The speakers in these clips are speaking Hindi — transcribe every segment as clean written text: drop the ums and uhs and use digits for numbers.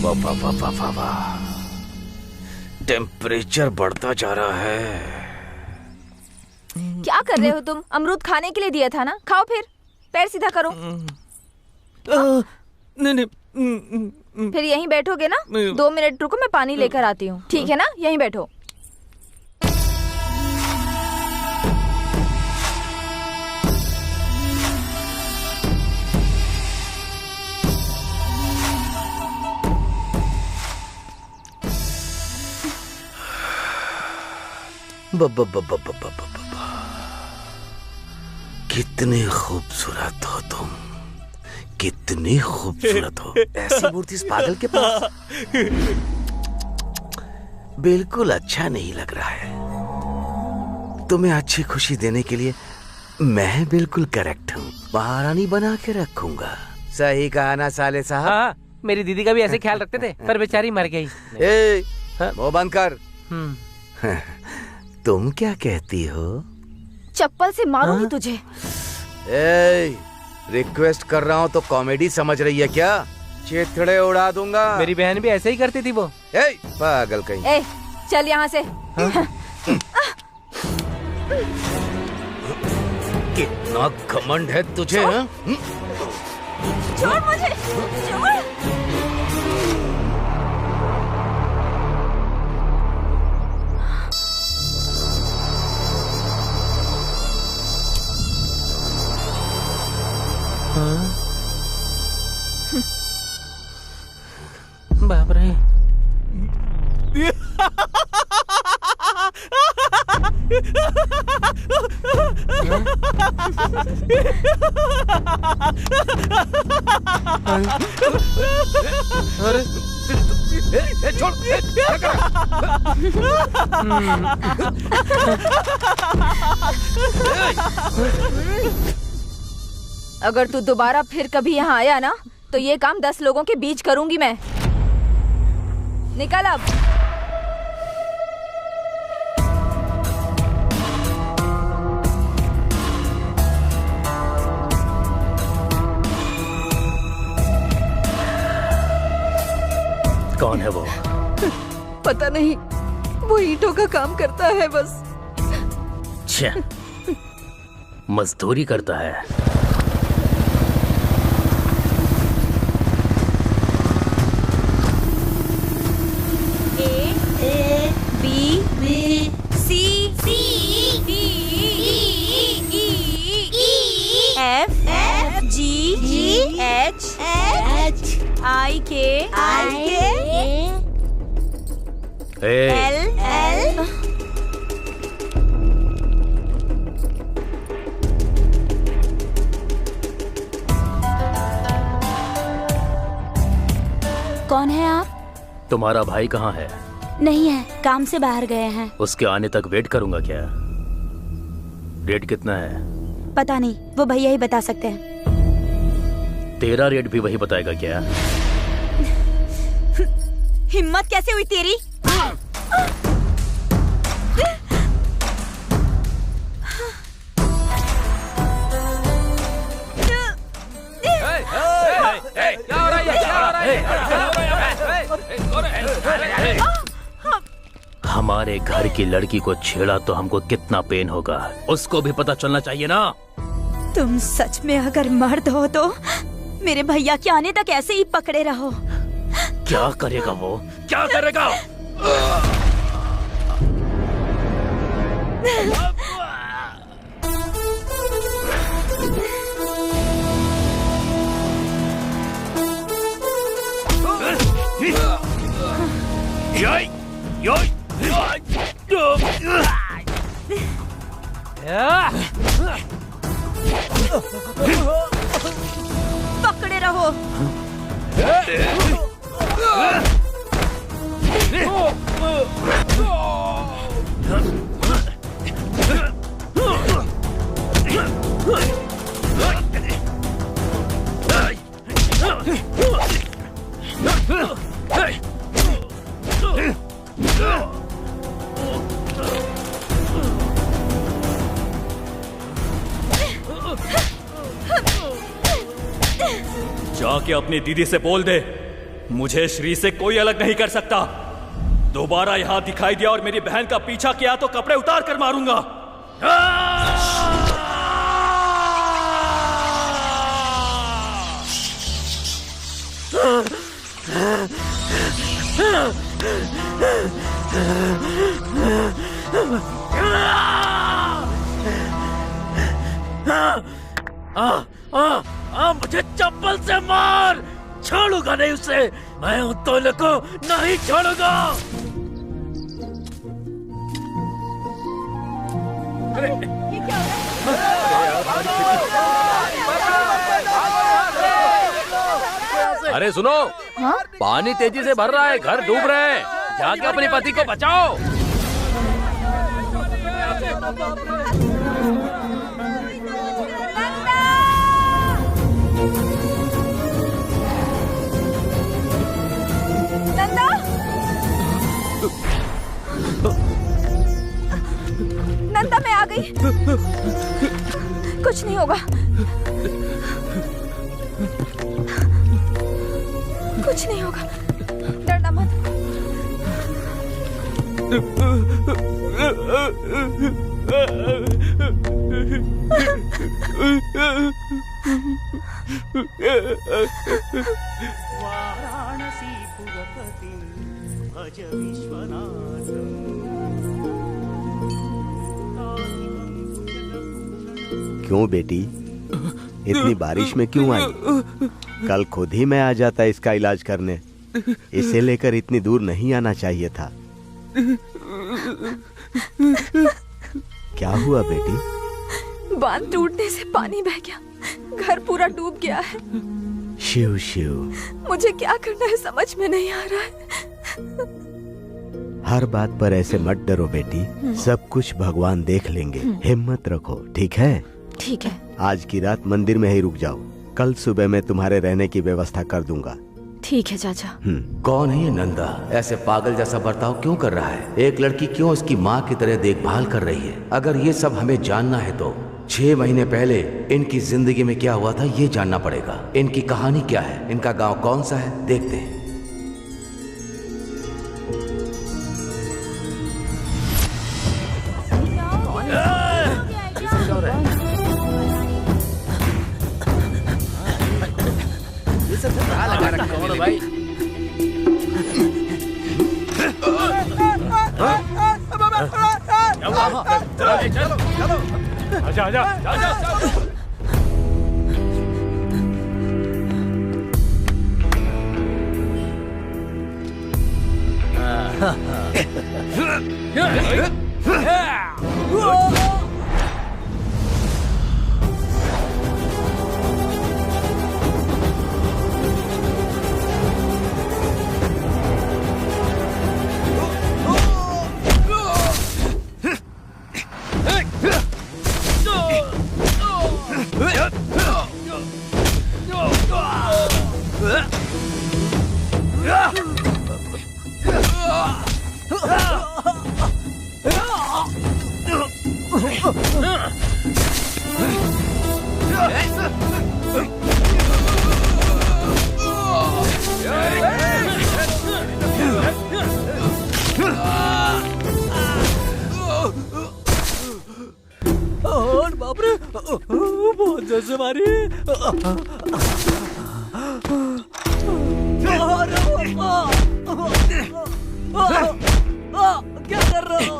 वाह वाह वाह वाह वाह वाह, टेम्परेचर बढ़ता जा रहा है। क्या कर रहे हो तुम? अमरूद खाने के लिए दिया था ना, खाओ फिर। पैर सीधा करो। नहीं। फिर यहीं बैठोगे ना? 2 मिनट रुको, मैं पानी लेकर आती हूँ। ठीक है ना, यहीं बैठो। कितने खूबसूरत हो तुम, कितनी खूबसूरत हो। ऐसी मूर्ति इस पागल के पास बिल्कुल अच्छा नहीं लग रहा है। तुम्हें अच्छी खुशी देने के लिए मैं बिल्कुल करेक्ट हूँ। महारानी बना के रखूंगा। सही कहा ना साले साहब? हाँ, मेरी दीदी का भी ऐसे ख्याल रखते थे, पर बेचारी मर गई। मुंह बंद कर। तुम क्या कहती हो? चप्पल से मारूंगी तुझे। रिक्वेस्ट कर रहा हूँ तो कॉमेडी समझ रही है क्या? चिथड़े उड़ा दूंगा। मेरी बहन भी ऐसे ही करती थी वो। पागल कहीं। चल यहाँ से। कितना घमंड है तुझे? छोड़ मुझे, छोड़। बाप रे। अरे छोड़। अगर तू दोबारा फिर कभी यहाँ आया ना, तो ये काम 10 लोगों के बीच करूंगी मैं। निकल अब। कौन है वो? पता नहीं, वो ईंटों का काम करता है बस। छे, मजदूरी करता है। I-K L कौन है आप? तुम्हारा भाई कहाँ है? नहीं है, काम से बाहर गए हैं। उसके आने तक वेट करूंगा क्या? रेट कितना है? पता नहीं, वो भैया ही बता सकते हैं। तेरा रेट भी वही बताएगा क्या? हिम्मत कैसे हुई तेरी? हमारे घर की लड़की को छेड़ा तो हमको कितना पेन होगा, उसको भी पता चलना चाहिए ना। तुम सच में अगर मर्द हो तो मेरे भैया के आने तक ऐसे ही पकड़े रहो। क्या करेगा वो? क्या करेगा? पकड़े रहो। जाके अपनी दीदी से बोल दे मुझे श्री से कोई अलग नहीं कर सकता। दोबारा यहां दिखाई दिया और मेरी बहन का पीछा किया तो कपड़े उतार कर मारूंगा। मुझे चप्पल से मार, छोड़ूंगा नहीं उसे। मैं उन दोनों को नहीं छोड़ूंगा। अरे सुनो, हाँ? पानी तेजी से भर रहा है, घर डूब रहे हैं, जाके अपने पति को बचाओ। नंदा, नंदा मैं आ गई। कुछ नहीं होगा, कुछ नहीं होगा, डरना मत। क्यों बेटी, इतनी बारिश में क्यों आई? कल खुद ही मैं आ जाता इसका इलाज करने। इसे लेकर इतनी दूर नहीं आना चाहिए था। क्या हुआ बेटी? बांध टूटने से पानी बह गया, घर पूरा डूब गया है। शिव शिव, मुझे क्या करना है समझ में नहीं आ रहा है। हर बात पर ऐसे मत डरो बेटी, सब कुछ भगवान देख लेंगे। हिम्मत रखो, ठीक है? ठीक है। आज की रात मंदिर में ही रुक जाओ, कल सुबह मैं तुम्हारे रहने की व्यवस्था कर दूंगा। ठीक है चाचा। कौन है ये नंदा? ऐसे पागल जैसा बर्ताव क्यों कर रहा है? एक लड़की क्यों उसकी माँ की तरह देखभाल कर रही है? अगर ये सब हमें जानना है तो 6 महीने पहले इनकी जिंदगी में क्या हुआ था ये जानना पड़ेगा। इनकी कहानी क्या है, इनका गांव कौन सा है, देखते हैं। भाई चलो आजा आजा आजा। बाप रे, बहुत जोर से मारी। क्या कर रहा हो?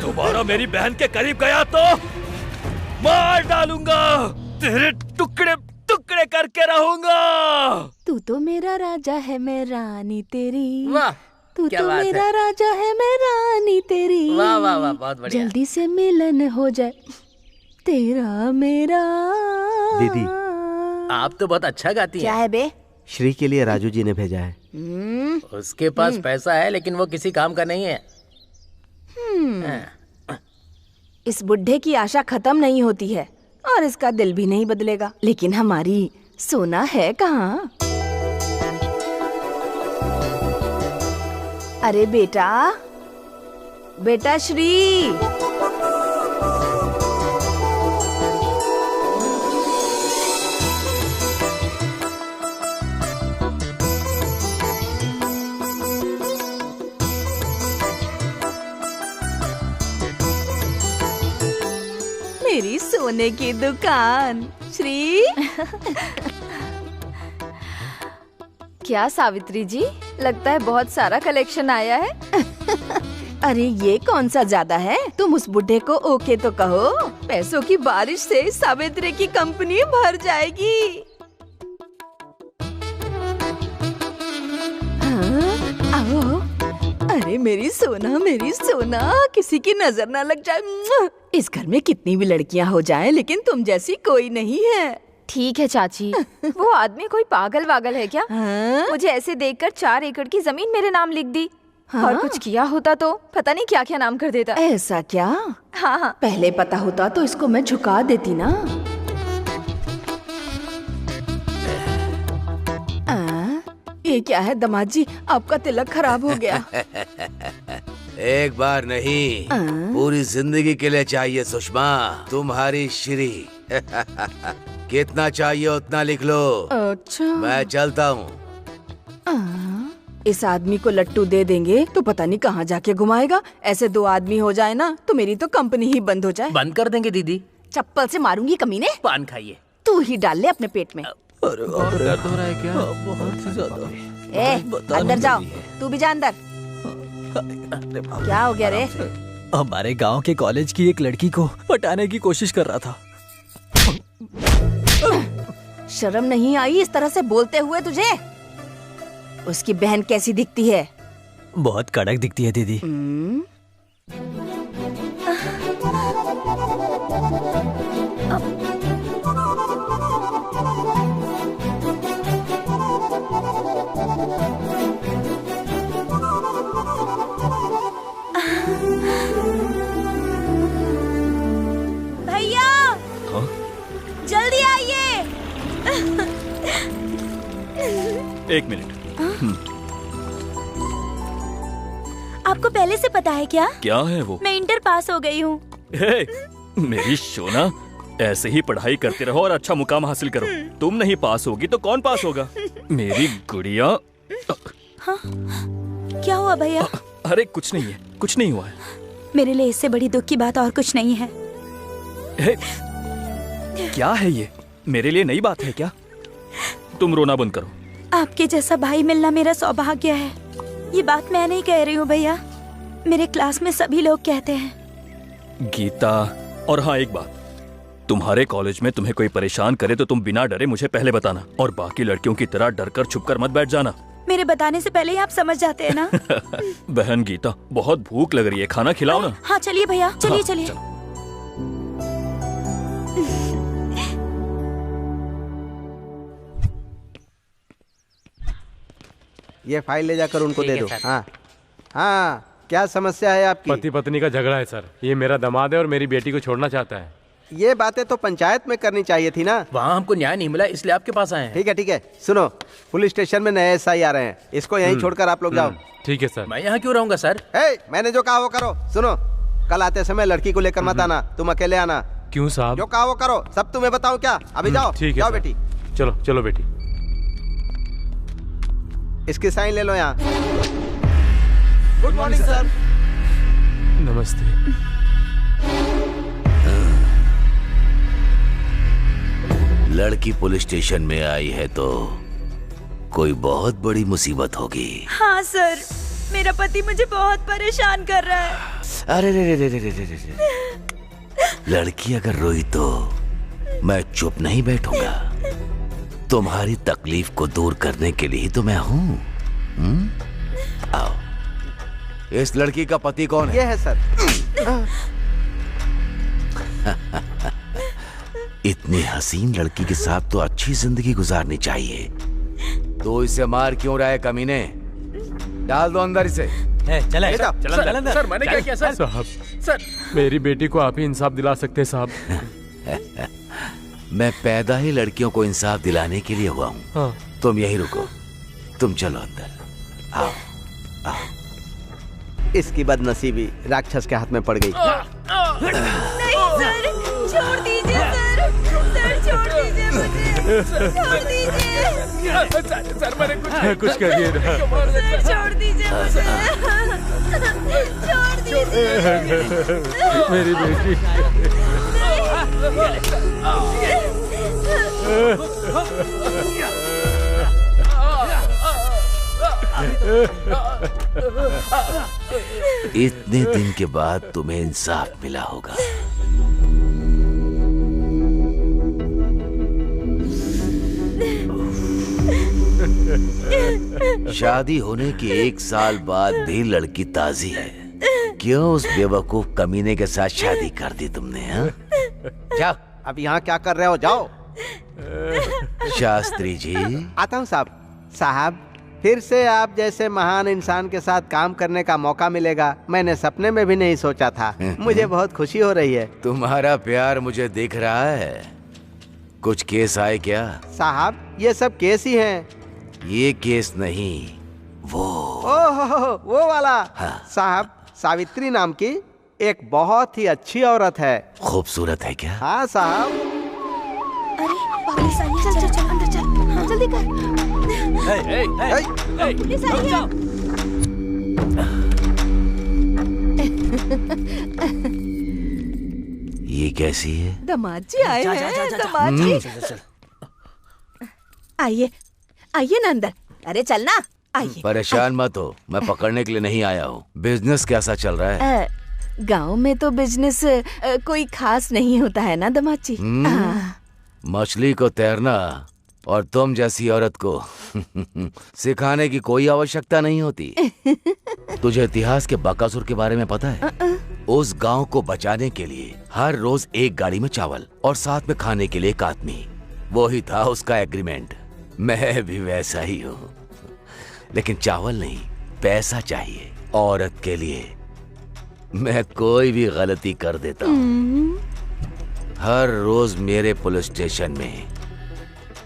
दोबारा मेरी बहन के करीब गया तो मार डालूंगा, तेरे टुकड़े टुकड़े करके रहूंगा। तू तो मेरा राजा है, मैं रानी तेरी। वाह, तू क्या तो बात मेरा है। राजा है, मैं रानी तेरी। वाह वाह वाह, बहुत बढ़िया। जल्दी से मिलन हो जाए तेरा मेरा। दीदी, आप तो बहुत अच्छा गाती क्या हैं। है बे? श्री के लिए राजू जी ने भेजा है। उसके पास पैसा है लेकिन वो किसी काम का नहीं है। इस बुढ़े की आशा खत्म नहीं होती है और इसका दिल भी नहीं बदलेगा। लेकिन हमारी सोना है कहाँ? अरे बेटा, बेटा श्री। मेरी सोने की दुकान श्री। क्या सावित्री जी, लगता है बहुत सारा कलेक्शन आया है। अरे ये कौन सा ज्यादा है? तुम उस बुढ़े को ओके तो कहो। पैसों की बारिश से सावित्री की कंपनी भर जाएगी। हाँ, आओ। अरे मेरी सोना, किसी की नजर ना लग जाए। इस घर में कितनी भी लड़कियां हो जाएं, लेकिन तुम जैसी कोई नहीं है। ठीक है चाची। वो आदमी कोई पागल वागल है क्या? हाँ? मुझे ऐसे देखकर 4 एकड़ की जमीन मेरे नाम लिख दी। हाँ? और कुछ किया होता तो पता नहीं क्या क्या नाम कर देता। ऐसा क्या? हाँ। पहले पता होता तो इसको मैं झुका देती ना। ये क्या है दामाद जी, आपका तिलक खराब हो गया। एक बार नहीं, पूरी जिंदगी के लिए चाहिए सुषमा, तुम्हारी श्री। कितना चाहिए उतना लिख लो। अच्छा। मैं चलता हूँ। इस आदमी को लट्टू दे देंगे तो पता नहीं कहाँ जाके घुमाएगा। ऐसे 2 आदमी हो जाए ना तो मेरी तो कंपनी ही बंद हो जाए। बंद कर देंगे दीदी। चप्पल से मारूंगी कमीने। पान खाइए। तू ही डाल ले अपने पेट में। अरे दर्द हो रहा है क्या? बहुत ही ज्यादा। अंदर जाओ, तू भी जा अंदर। क्या हो गया रे? हमारे गांव के कॉलेज की एक लड़की को पटाने की कोशिश कर रहा था। शर्म नहीं आई इस तरह से बोलते हुए तुझे? उसकी बहन कैसी दिखती है? बहुत कड़क दिखती है दीदी। भैया जल्दी आइए। 1 मिनट। आपको पहले से पता है क्या? क्या है वो? मैं इंटर पास हो गई हूँ। मेरी सोना, ऐसे ही पढ़ाई करते रहो और अच्छा मुकाम हासिल करो। तुम नहीं पास होगी तो कौन पास होगा? मेरी गुड़िया। हाँ? क्या हुआ भैया? अरे कुछ नहीं है, कुछ नहीं हुआ है। मेरे लिए इससे बड़ी दुख की बात और कुछ नहीं है। क्या है ये? मेरे लिए नई बात है क्या? तुम रोना बंद करो। आपके जैसा भाई मिलना मेरा सौभाग्य है। ये बात मैं नहीं कह रही हूँ भैया, मेरे क्लास में सभी लोग कहते हैं। गीता, और हाँ एक बात, तुम्हारे कॉलेज में तुम्हें कोई परेशान करे तो तुम बिना डरे मुझे पहले बताना, और बाकी लड़कियों की तरह डरकर छुपकर मत बैठ जाना। मेरे बताने से पहले ही आप समझ जाते हैं ना। बहन गीता, बहुत भूख लग रही है, खाना खिलाओ ना। हाँ चलिए भैया, चलिए हाँ, चलिए। ये फाइल ले जाकर उनको दे दो। हाँ हाँ, क्या समस्या है आपकी? पति पत्नी का झगड़ा है सर। ये मेरा दामाद है और मेरी बेटी को छोड़ना चाहता है। ये बातें तो पंचायत में करनी चाहिए थी ना। वहाँ हमको न्याय नहीं मिला इसलिए आपके पास आए हैं। ठीक है, सुनो, पुलिस स्टेशन में नए एसआई आ रहे हैं, इसको यहीं छोड़कर आप लोग जाओ। ठीक है सर। मैं यहाँ क्यों रहूंगा सर? मैंने जो कहा वो करो। सुनो, कल आते समय लड़की को लेकर मत आना, तुम अकेले आना। क्यों साहब? जो कहा वो करो, सब तुम्हें बताऊं क्या? अभी जाओ। ठीक है जाओ सर। बेटी। चलो चलो बेटी। इसकी साइन ले लो यहाँ। Good morning sir. नमस्ते। लड़की पुलिस स्टेशन में आई है तो कोई बहुत बड़ी मुसीबत होगी। हाँ सर, मेरा पति मुझे बहुत परेशान कर रहा है। अरे रे। लड़की अगर रोई तो मैं चुप नहीं बैठूंगा। तुम्हारी तकलीफ को दूर करने के लिए ही तो मैं हूँ। आओ। इस लड़की का पति कौन है? ये है सर। इतनी हसीन लड़की के साथ तो अच्छी जिंदगी गुजारनी चाहिए। तो इसे मार क्यों रहा है कमीने? डाल दो अंदर इसे। चले सर, सर मैंने क्या किया सर? साहब, सर मेरी बेटी को आप ही इंसाफ दिला सकते हैं साहब। मैं पैदा ही लड़कियों को इंसाफ दिलाने के लिए हुआ हूँ। हाँ। तुम यहीं रुको, तुम चलो अंदर। आओ आओ। इसकी बदनसीबी राक्षस के हाथ में पड़ गई। नहीं सर, छोड़ दीजिए सर, सर छोड़ दीजिए मुझे, छोड़ दीजिए सर मैंने कुछ करिए ना। सर, छोड़ दीजिए मुझे, छोड़ दीजिए मेरी बेटी। इतने दिन के बाद तुम्हें इंसाफ मिला होगा। शादी होने के 1 साल बाद भी लड़की ताजी है। क्यों उस बेवकूफ कमीने के साथ शादी कर दी तुमने? हाँ? जाओ, अब यहाँ क्या कर रहे हो? जाओ। शास्त्री जी। आता हूँ साहब। साहब, फिर से आप जैसे महान इंसान के साथ काम करने का मौका मिलेगा, मैंने सपने में भी नहीं सोचा था। मुझे बहुत खुशी हो रही है। तुम्हारा प्यार मुझे दिख रहा है। कुछ केस आए क्या? साहब, ये सब केस ही हैं। ये केस नहीं, वो। ओह, वो वाला। हाँ। साहब, सावित्री नाम की एक बहुत ही अच्छी औरत है। खूबसूरत है क्या? हाँ साहब। अरे पुलिस आई है, चल चल चल अंदर चल, जल्दी कर। पुलिस आई है। ये कैसी है? दामाद जी आए हैं, दामाद जी। आइए आइए ना अंदर। अरे चलना, आइए। परेशान मत हो, मैं पकड़ने के लिए नहीं आया हूँ। बिजनेस कैसा चल रहा है? गांव में तो बिजनेस कोई खास नहीं होता है ना दामाद जी। मछली को तैरना और तुम जैसी औरत को सिखाने की कोई आवश्यकता नहीं होती। तुझे इतिहास के बकासुर के बारे में पता है? उस गांव को बचाने के लिए हर रोज एक गाड़ी में चावल और साथ में खाने के लिए एक आदमी। वो ही था उसका एग्रीमेंट। मैं भी वैसा ही हूँ, लेकिन चावल नहीं, पैसा चाहिए। औरत के लिए मैं कोई भी गलती कर देता हूँ। हर रोज मेरे पुलिस स्टेशन में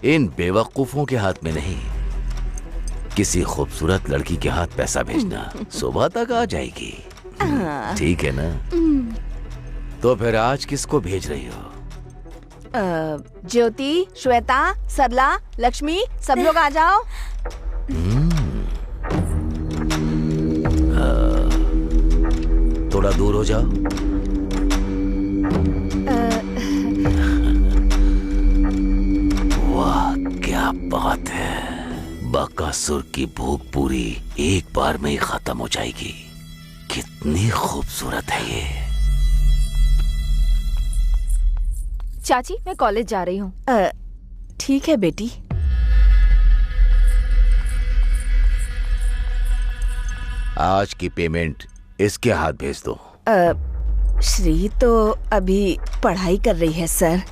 इन बेवकूफों के हाथ में नहीं, किसी खूबसूरत लड़की के हाथ पैसा भेजना। सुबह तक आ जाएगी, ठीक है ना? तो फिर आज किसको भेज रही हो? ज्योति, श्वेता, सरला, लक्ष्मी, सब लोग आ जाओ। थोड़ा दूर हो जाओ। वाह, क्या बात है। बकासुर की भूख पूरी एक बार में ही खत्म हो जाएगी। कितनी खूबसूरत है ये। चाची, मैं कॉलेज जा रही हूँ। ठीक है बेटी। आज की पेमेंट इसके हाथ भेज दो। श्री तो अभी पढ़ाई कर रही है सर।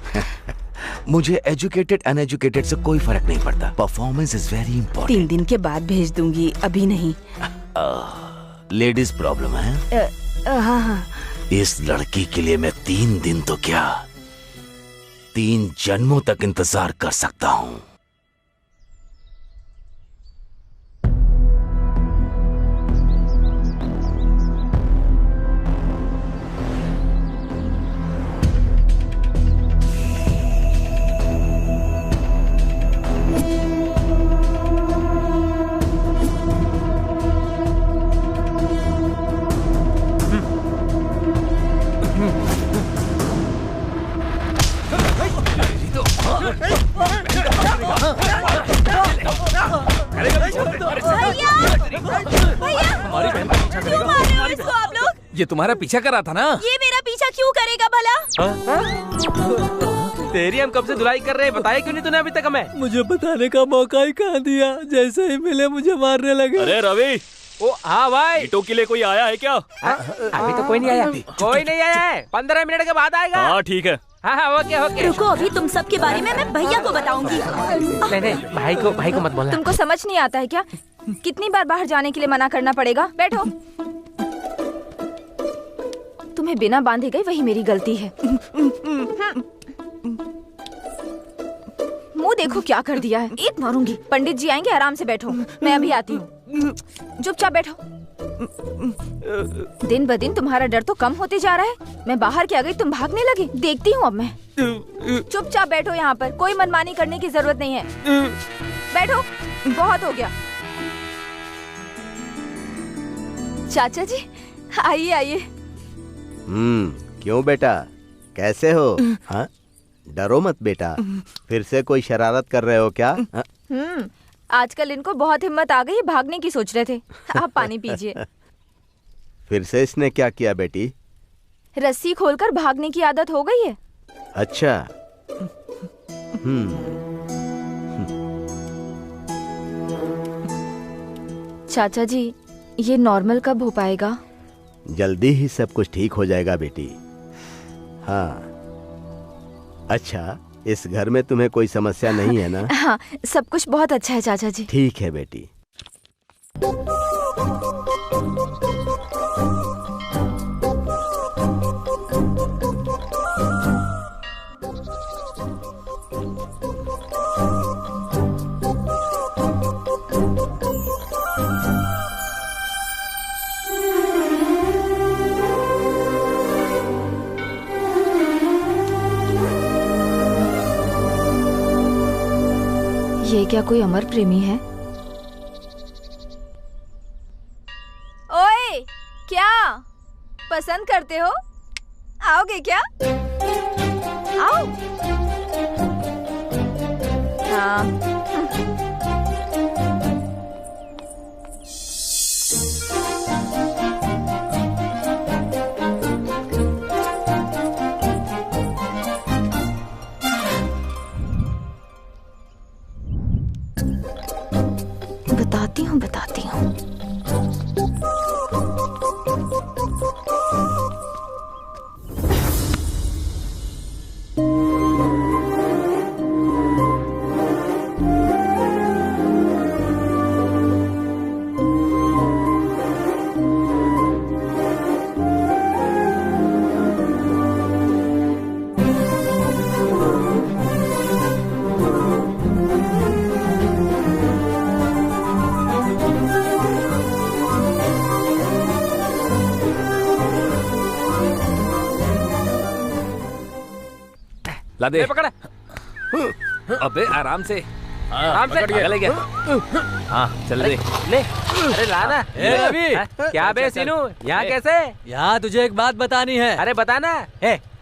मुझे एजुकेटेड अनएजुकेटेड से कोई फर्क नहीं पड़ता। Performance is very important. 3 दिन के बाद भेज दूंगी, अभी नहीं। लेडीज प्रॉब्लम है। हाँ। इस लड़की के लिए मैं 3 दिन तो क्या, 3 जन्मों तक इंतजार कर सकता हूँ। ये तुम्हारा पीछा कर रहा था ना? ये मेरा पीछा क्यों करेगा भला? तेरी हम कब से धुलाई कर रहे हैं, बताया क्यों नहीं तूने अभी तक हमें? मुझे बताने का मौका ही कहाँ दिया। जैसे ही मिले मुझे मारने लगे। अरे रवि, ओ हाँ भाई, ईटों के लिए कोई आया है क्या? अभी तो कोई नहीं आया। कोई नहीं आया है, 15 मिनट के बाद आएगा। हाँ ठीक है। हाँ ओके। रुको, अभी तुम सब के बारे में मैं भैया को बताऊंगी। नहीं, भाई को मत बोलना। तुमको समझ नहीं आता है क्या? कितनी बार बाहर जाने के लिए मना करना पड़ेगा? बैठो। तुम्हें बिना बांधे गई, वही मेरी गलती है। मुंह देखो क्या कर दिया है। एक मारूंगी। पंडित जी आएंगे, आराम से बैठो। मैं अभी आती हूँ। चुपचाप बैठो। दिन ब दिन तुम्हारा डर तो कम होते जा रहा है। मैं बाहर क्या गई, तुम भागने लगे। देखती हूँ अब मैं। चुपचाप बैठो यहाँ पर, कोई मनमानी करने की जरूरत नहीं है। बैठो, बहुत हो गया। चाचा जी आइए आइए। क्यों बेटा, कैसे हो? हाँ, डरो मत बेटा। फिर से कोई शरारत कर रहे हो क्या? आजकल इनको बहुत हिम्मत आ गई, भागने की सोच रहे थे। आप पानी पीजिए। फिर से इसने क्या किया बेटी? रस्सी खोलकर भागने की आदत हो गई है। अच्छा। चाचा जी ये नॉर्मल कब हो पाएगा? जल्दी ही सब कुछ ठीक हो जाएगा बेटी। हाँ। अच्छा, इस घर में तुम्हें कोई समस्या नहीं है ना? हाँ, सब कुछ बहुत अच्छा है चाचा जी। ठीक है बेटी। ये क्या कोई अमर प्रेमी है? ओए, क्या पसंद करते हो? आओगे क्या? आओ। हाँ। बताती हूँ। ला दे। पकड़। अबे आराम से, आराम से। ले गया। हाँ चल दे। ले। अरे ला ना। रवि, क्या बे सीनू, यहाँ कैसे? यहाँ तुझे एक बात बतानी है। अरे बताना।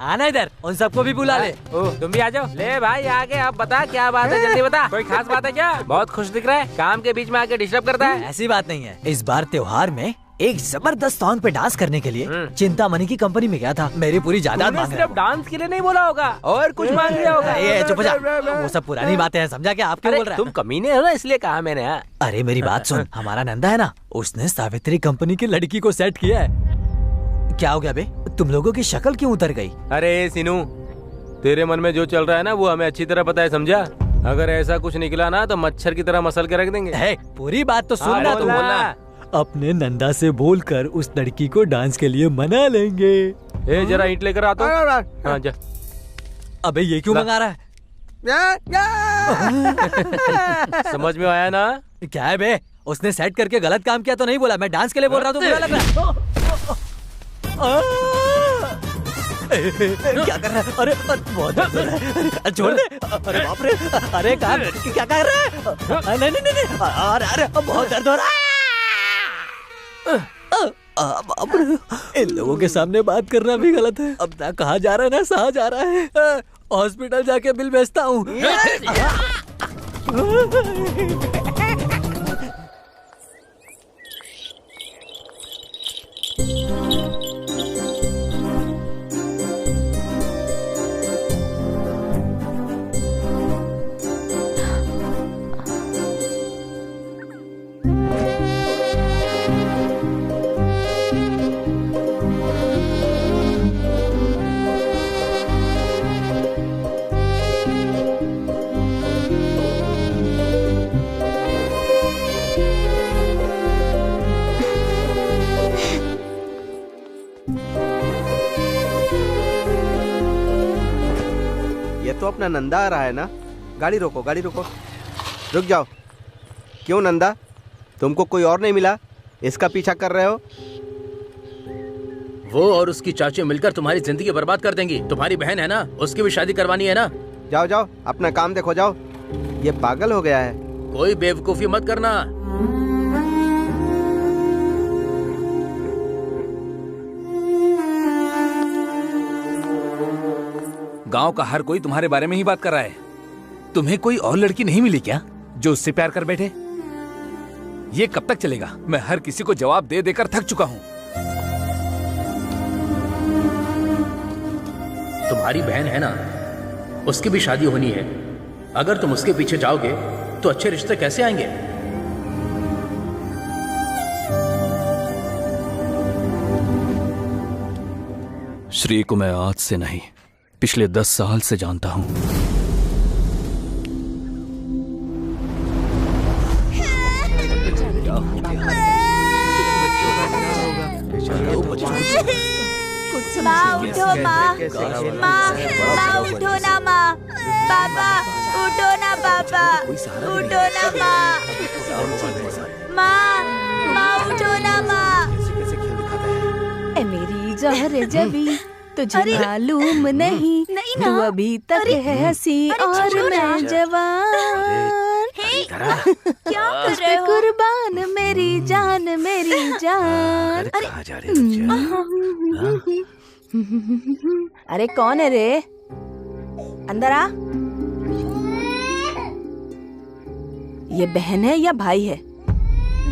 आना इधर, उन सबको भी बुला ले। तुम भी आ जाओ। ले भाई आगे, अब बता क्या बात है, जल्दी बता। कोई खास बात है क्या? बहुत खुश दिख रहा है, काम के बीच में आके डिस्टर्ब करता है। ऐसी बात नहीं है। इस बार त्योहार में एक जबरदस्त सॉन्ग पे डांस करने के लिए चिंतामणि की कंपनी में गया था। मेरी पूरी जायदाद मांग रहा है। सिर्फ डांस के लिए नहीं बोला होगा, और कुछ मांग लिया होगा। चुप हो जा, वो सब पुरानी बातें हैं, समझा क्या? आप क्यों बोल रहे हैं? तुम कमीने हो ना, इसलिए कहा मैंने। अरे मेरी बात सुन, हमारा नंदा है ना, उसने सावित्री कंपनी की लड़की को सेट किया है। क्या हो गया बे, तुम लोगों की शक्ल क्यों उतर गई? अरे सीनू, तेरे मन में जो चल रहा है ना, वो हमें अच्छी तरह पता है, समझा? अगर ऐसा कुछ निकला ना तो मच्छर की तरह मसल के रख देंगे। पूरी बात तो सुनना, तुम बोलना। अपने नंदा से बोलकर उस लड़की को डांस के लिए मना लेंगे। जरा ईंट लेकर आता हूँ। हाँ जा। अबे ये क्यों मंगा रहा है? समझ में आया ना? क्या है बे, उसने सेट करके गलत काम किया तो नहीं बोला, मैं डांस के लिए बोल रहा हूँ। बुरा लग रहा क्या कर रहा है? अरे बहुत दर्द हो रहा है, छोड़ दे। अरे बाप रे, अरे क्या कर रहा है? नहीं नहीं नहीं, अरे बहुत दर्द हो रहा है। इन लोगों के सामने बात करना भी गलत है। अब ना कहाँ जा रहा है ना कहाँ जा रहा है। हॉस्पिटल जाके बिल भेजता हूँ। तो अपना नंदा आ रहा है ना। गाड़ी रोको, रुक जाओ। क्यों नंदा, तुमको कोई और नहीं मिला? इसका पीछा कर रहे हो? वो और उसकी चाची मिलकर तुम्हारी जिंदगी बर्बाद कर देंगी। तुम्हारी बहन है ना, उसकी भी शादी करवानी है ना। जाओ जाओ, अपना काम देखो, जाओ। ये पागल हो गया है। कोई बेवकूफी मत करना। गांव का हर कोई तुम्हारे बारे में ही बात कर रहा है। तुम्हें कोई और लड़की नहीं मिली क्या जो उससे प्यार कर बैठे? ये कब तक चलेगा? मैं हर किसी को जवाब दे देकर थक चुका हूँ। तुम्हारी बहन है ना, उसकी भी शादी होनी है। अगर तुम उसके पीछे जाओगे तो अच्छे रिश्ते कैसे आएंगे? श्री को मैं आज से नहीं, पिछले 10 साल से जानता हूं। माँ उठो, माँ माँ उठो ना, माँ। पापा उठो ना, पापा उठो ना, माँ। माँ उठो ना, माँ। ए मेरी जहर जबी तुझे मालूम नहीं तू अभी तक है हंसी और मैं जवान। क्या कर रहे हो? कुर्बान मेरी जान, मेरी जान। कहाँ जा रहे हो? अरे कौन है रे? अंदर आ। ये बहन है या भाई है?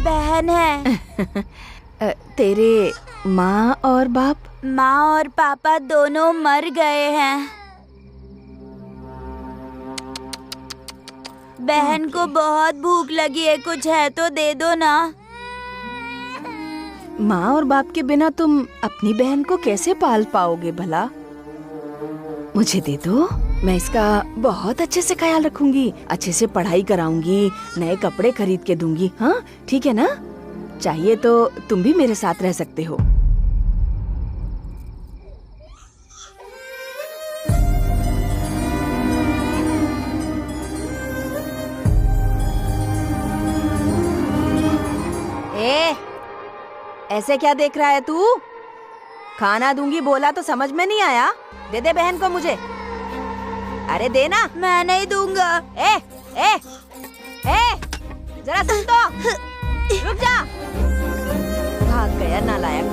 बहन है। तेरे माँ और बाप? माँ और पापा दोनों मर गए हैं। बहन को बहुत भूख लगी है, कुछ है तो दे दो ना। माँ और बाप के बिना तुम अपनी बहन को कैसे पाल पाओगे भला? मुझे दे दो, मैं इसका बहुत अच्छे से ख्याल रखूंगी, अच्छे से पढ़ाई कराऊंगी, नए कपड़े खरीद के दूंगी। हाँ ठीक है ना? चाहिए तो तुम भी मेरे साथ रह सकते हो। ऐसे क्या देख रहा है तू? खाना दूंगी बोला तो समझ में नहीं आया? दे दे बहन को मुझे। अरे देना। मैं नहीं दूंगा। ए ए ए जरा सुन तो, रुक जा। भाग गया नालायक।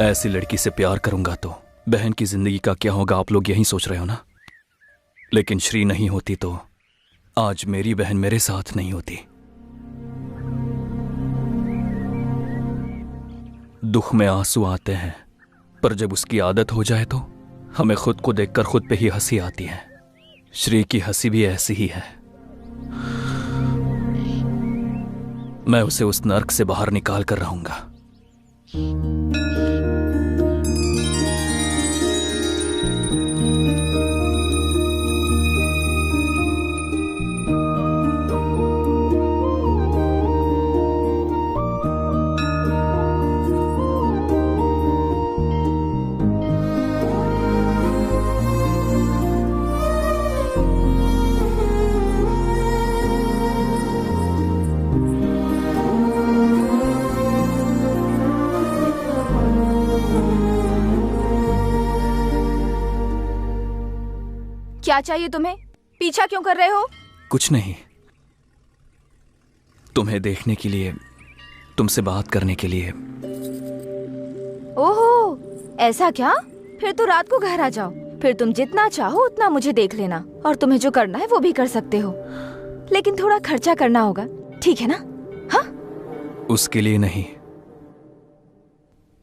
ऐसी लड़की से प्यार करूंगा तो बहन की जिंदगी का क्या होगा, आप लोग यही सोच रहे हो ना? लेकिन श्री नहीं होती तो आज मेरी बहन मेरे साथ नहीं होती। दुख में आंसू आते हैं, पर जब उसकी आदत हो जाए तो हमें खुद को देखकर खुद पे ही हंसी आती है। श्री की हंसी भी ऐसी ही है। मैं उसे उस नर्क से बाहर निकाल कर रहूंगा। क्या चाहिए तुम्हें? पीछा क्यों कर रहे हो? कुछ नहीं, तुम्हें देखने के लिए, तुमसे बात करने के लिए। ओहो, ऐसा क्या? फिर तो रात को घर आ जाओ, फिर तुम जितना चाहो उतना मुझे देख लेना, और तुम्हें जो करना है वो भी कर सकते हो, लेकिन थोड़ा खर्चा करना होगा, ठीक है ना? हाँ? उसके लिए नहीं,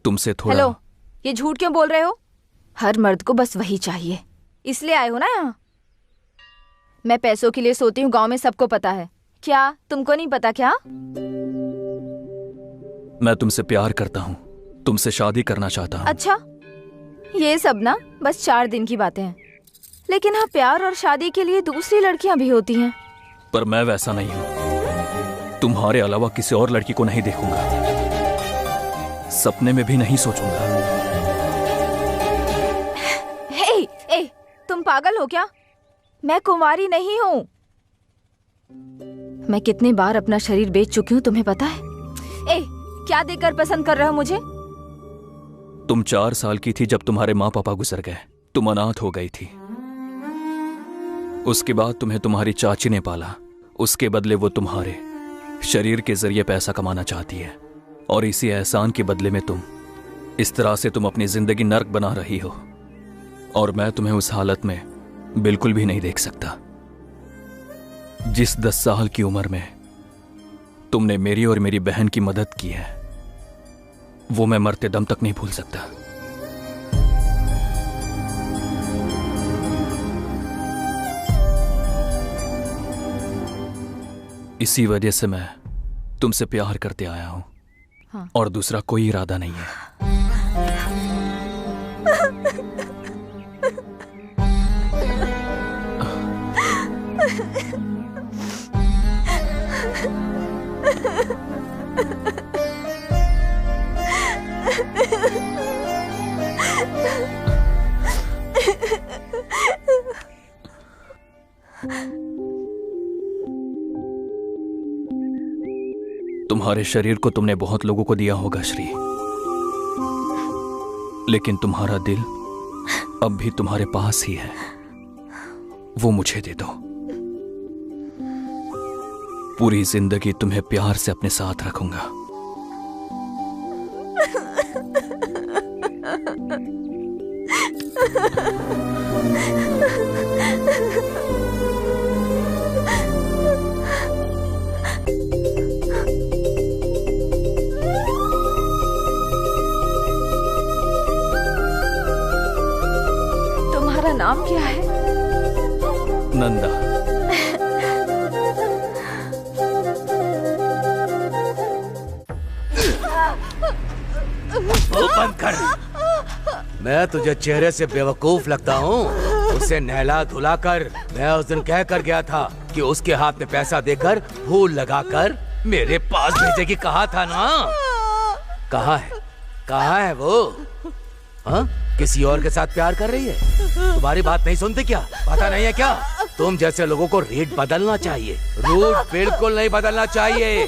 तुमसे थोड़ा। हेलो, ये झूठ क्यों बोल रहे हो? हर मर्द को बस वही चाहिए, इसलिए आए हो ना यहाँ? मैं पैसों के लिए सोती हूँ, गांव में सबको पता है। क्या तुमको नहीं पता क्या? मैं तुमसे प्यार करता हूँ, तुमसे शादी करना चाहता हूँ। अच्छा, ये सब ना बस 4 दिन की बातें हैं, लेकिन हाँ, प्यार और शादी के लिए दूसरी लड़कियां भी होती हैं। पर मैं वैसा नहीं हूँ। तुम्हारे अलावा किसी और लड़की को नहीं देखूंगा, सपने में भी नहीं सोचूंगा। ए, तुम पागल हो क्या? मैं कुंवारी नहीं हूँ। मैं कितनी बार अपना शरीर बेच चुकी हूँ तुम्हें पता है? ए, क्या देखकर पसंद कर रहे हो मुझे? तुम 4 साल की थी जब तुम्हारे माँ पापा गुजर गए। तुम अनाथ हो गई थी। उसके बाद तुम्हें तुम्हारी चाची ने पाला। उसके बदले वो तुम्हारे शरीर के जरिए पैसा कमाना चाहती है, और इसी एहसान के बदले में इस तरह से तुम अपनी जिंदगी नर्क बना रही हो। और मैं तुम्हें उस हालत में बिल्कुल भी नहीं देख सकता। जिस 10 साल की उम्र में तुमने मेरी और मेरी बहन की मदद की है, वो मैं मरते दम तक नहीं भूल सकता। इसी वजह से मैं तुमसे प्यार करते आया हूं। हाँ। और दूसरा कोई इरादा नहीं है। तुम्हारे शरीर को तुमने बहुत लोगों को दिया होगा श्री, लेकिन तुम्हारा दिल अब भी तुम्हारे पास ही है। वो मुझे दे दो। पूरी जिंदगी तुम्हें प्यार से अपने साथ रखूंगा। तुम्हारा नाम क्या है? नंदा। बंद कर। मैं तुझे चेहरे से बेवकूफ लगता हूँ? उसे नहला धुला कर मैं उस दिन कह कर गया था कि उसके हाथ में पैसा देकर फूल लगाकर मेरे पास भेजेगी। कहा था ना? कहाँ है? कहाँ है वो? हाँ? किसी और के साथ प्यार कर रही है? तुम्हारी बात नहीं सुनती क्या? पता नहीं है क्या? तुम जैसे लोगों को रेट बदलना चाहिए, रूट बिल्कुल नहीं बदलना चाहिए।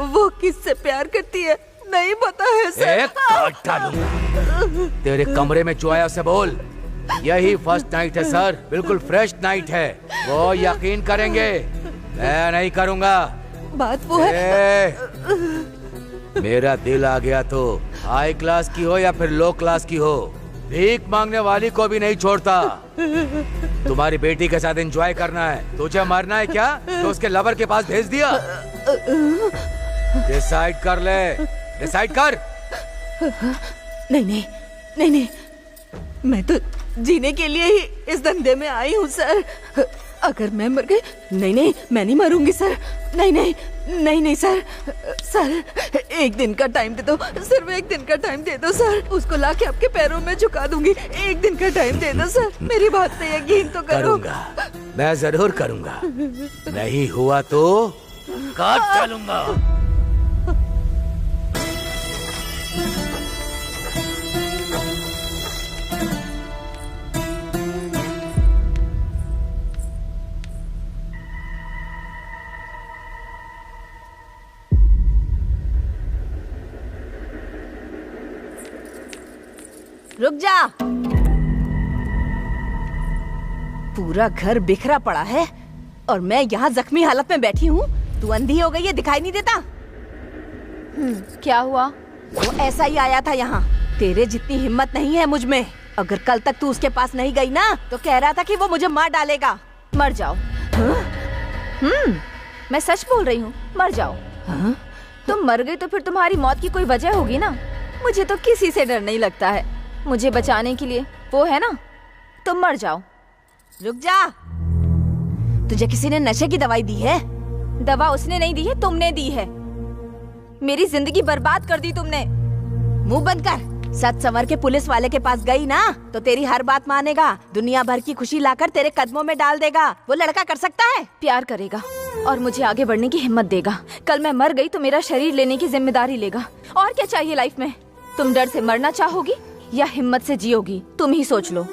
वो किससे प्यार करती है नहीं पता है सर। एक काट डालूंगा। तेरे कमरे में जो आया उसे बोल, यही फर्स्ट नाइट है सर, बिल्कुल फ्रेश नाइट है। वो यकीन करेंगे, मैं नहीं करूंगा। बात वो है। मेरा दिल आ गया तो हाई क्लास की हो या फिर लो क्लास की हो, भीख मांगने वाली को भी नहीं छोड़ता। तुम्हारी बेटी के साथ एंजॉय करना है, तुझे मरना है क्या तो उसके लवर के पास भेज दिया। डिसाइड कर ले, डिसाइड कर। नहीं नहीं नहीं नहीं, मैं तो जीने के लिए ही इस धंधे में आई हूँ सर। अगर मैं मर गई, नहीं नहीं मैं नहीं मरूंगी सर। नहीं नहीं नहीं नहीं सर, सर एक दिन का टाइम दे दो, सिर्फ एक दिन का टाइम दे दो सर। उसको लाके आपके पैरों में झुका दूंगी। एक दिन का टाइम दे दो सर, मेरी बात पे यकीन तो करो। करूंगा, मैं जरूर करूंगा। नहीं हुआ तो काट डालूंगा। रुक जा। पूरा घर बिखरा पड़ा है और मैं यहाँ जख्मी हालत में बैठी हूँ। तू अंधी हो गई है, दिखाई नहीं देता? क्या हुआ? वो ऐसा ही आया था यहाँ। तेरे जितनी हिम्मत नहीं है मुझ में। अगर कल तक तू उसके पास नहीं गई ना तो कह रहा था कि वो मुझे मार डालेगा। मर जाओ। मैं सच बोल रही हूँ, मर जाओ। तुम मर गई तो फिर तुम्हारी मौत की कोई वजह होगी ना। मुझे तो किसी से डर नहीं लगता है। मुझे बचाने के लिए वो है ना, तुम मर जाओ। रुक जा। तुझे किसी ने नशे की दवाई दी है? दवा उसने नहीं दी है, तुमने दी है। मेरी जिंदगी बर्बाद कर दी तुमने। मुंह बंद कर। सच संवर के पुलिस वाले के पास गई ना तो तेरी हर बात मानेगा, दुनिया भर की खुशी लाकर तेरे कदमों में डाल देगा। वो लड़का कर सकता है? प्यार करेगा और मुझे आगे बढ़ने की हिम्मत देगा। कल मैं मर गई तो मेरा शरीर लेने की जिम्मेदारी लेगा। और क्या चाहिए लाइफ में? तुम डर से मरना चाहोगी या हिम्मत से जियोगी? तुम ही सोच लो।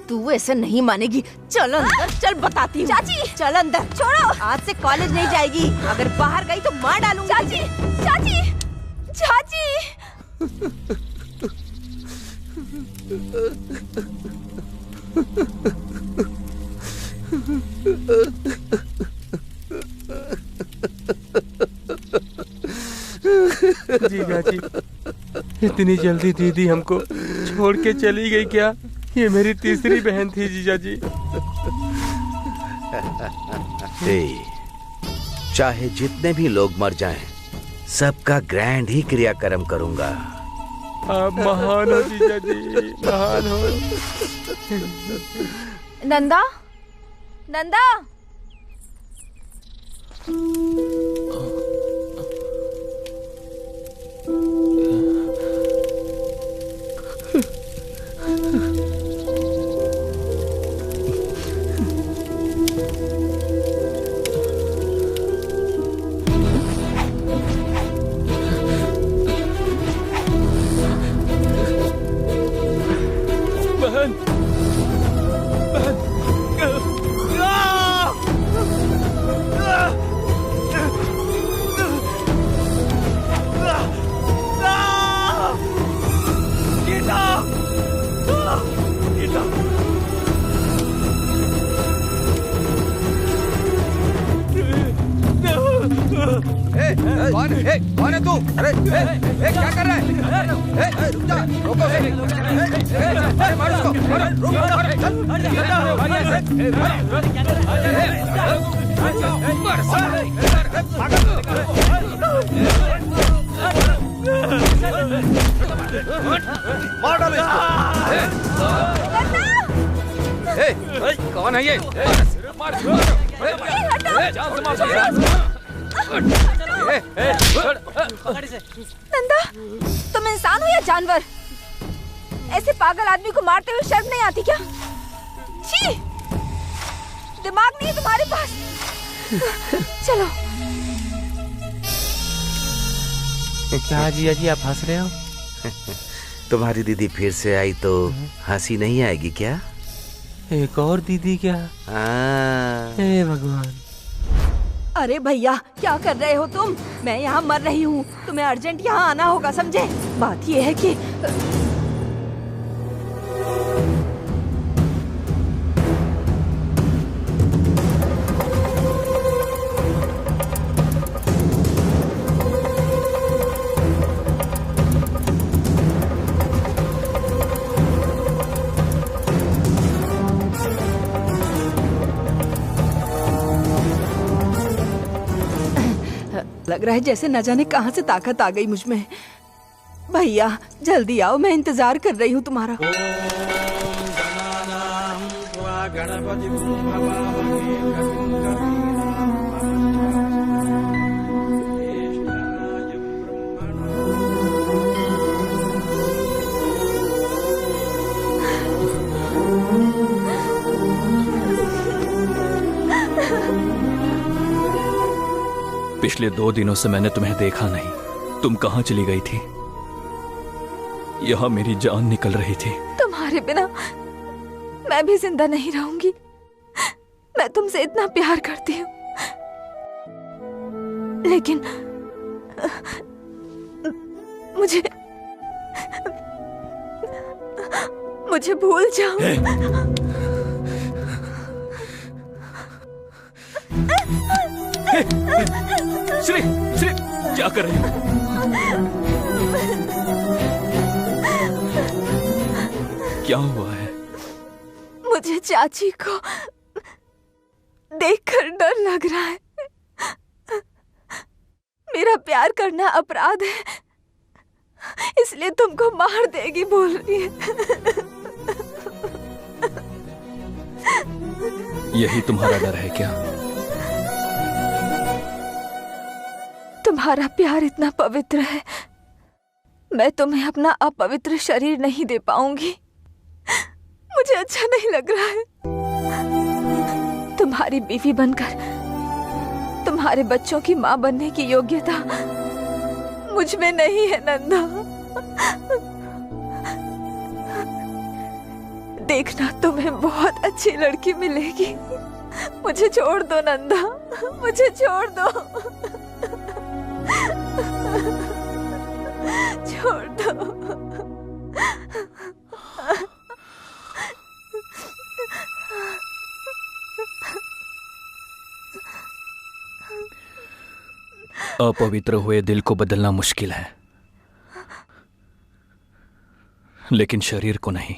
तू ऐसे नहीं मानेगी। चल अंदर, चल बताती हूँ। चाची! चल अंदर। छोड़ो। आज से कॉलेज नहीं जाएगी। अगर बाहर गई तो मार डालूंगी। चाची! चाची! चाची! जीजा जी, इतनी जल्दी दीदी हमको छोड़ के चली गई क्या? ये मेरी तीसरी बहन थी जीजा जी। चाहे जितने भी लोग मर जाएं, सबका ग्रैंड ही क्रियाक्रम करूंगा। आप महान हो जीजा जी, महान हो। नंदा, नंदा, बहन, कौन है तू? अरे क्या कर रहा है? रुक जा, रोको। अरे मार उसको, मार डालो इसको। कौन है ये? नंदा, तुम इंसान हो या जानवर? ऐसे पागल आदमी को मारते हुए शर्म नहीं आती क्या? छी! दिमाग नहीं है तुम्हारे पास। चलो। क्या जीजा जी, आप हंस रहे हो? तुम्हारी दीदी फिर से आई तो हंसी नहीं आएगी क्या? एक और दीदी क्या? हे भगवान। अरे भैया, क्या कर रहे हो तुम? मैं यहाँ मर रही हूँ, तुम्हें अर्जेंट यहाँ आना होगा, समझे? बात ये है कि लग रहा है जैसे न जाने कहां से ताकत आ गई मुझ में। भैया जल्दी आओ, मैं इंतजार कर रही हूँ तुम्हारा। पिछले 2 दिनों से मैंने तुम्हें देखा नहीं। तुम कहाँ चली गई थी? यहाँ मेरी जान निकल रही थी। तुम्हारे बिना मैं भी जिंदा नहीं रहूंगी। मैं तुमसे इतना प्यार करती हूँ, लेकिन मुझे भूल जाओ। श्री, श्री, क्या कर रही हो? क्या हुआ है? मुझे चाची को देखकर डर लग रहा है। मेरा प्यार करना अपराध है, इसलिए तुमको मार देगी बोल रही है। यही तुम्हारा डर है क्या? तुम्हारा प्यार इतना पवित्र है, मैं तुम्हें अपना अपवित्र शरीर नहीं दे पाऊंगी। मुझे अच्छा नहीं लग रहा है। तुम्हारी बीवी बनकर तुम्हारे बच्चों की माँ बनने की योग्यता मुझ में नहीं है नंदा। देखना तुम्हें बहुत अच्छी लड़की मिलेगी। मुझे छोड़ दो नंदा, मुझे छोड़ दो, छोड़ दो। अपवित्र हुए दिल को बदलना मुश्किल है, लेकिन शरीर को नहीं।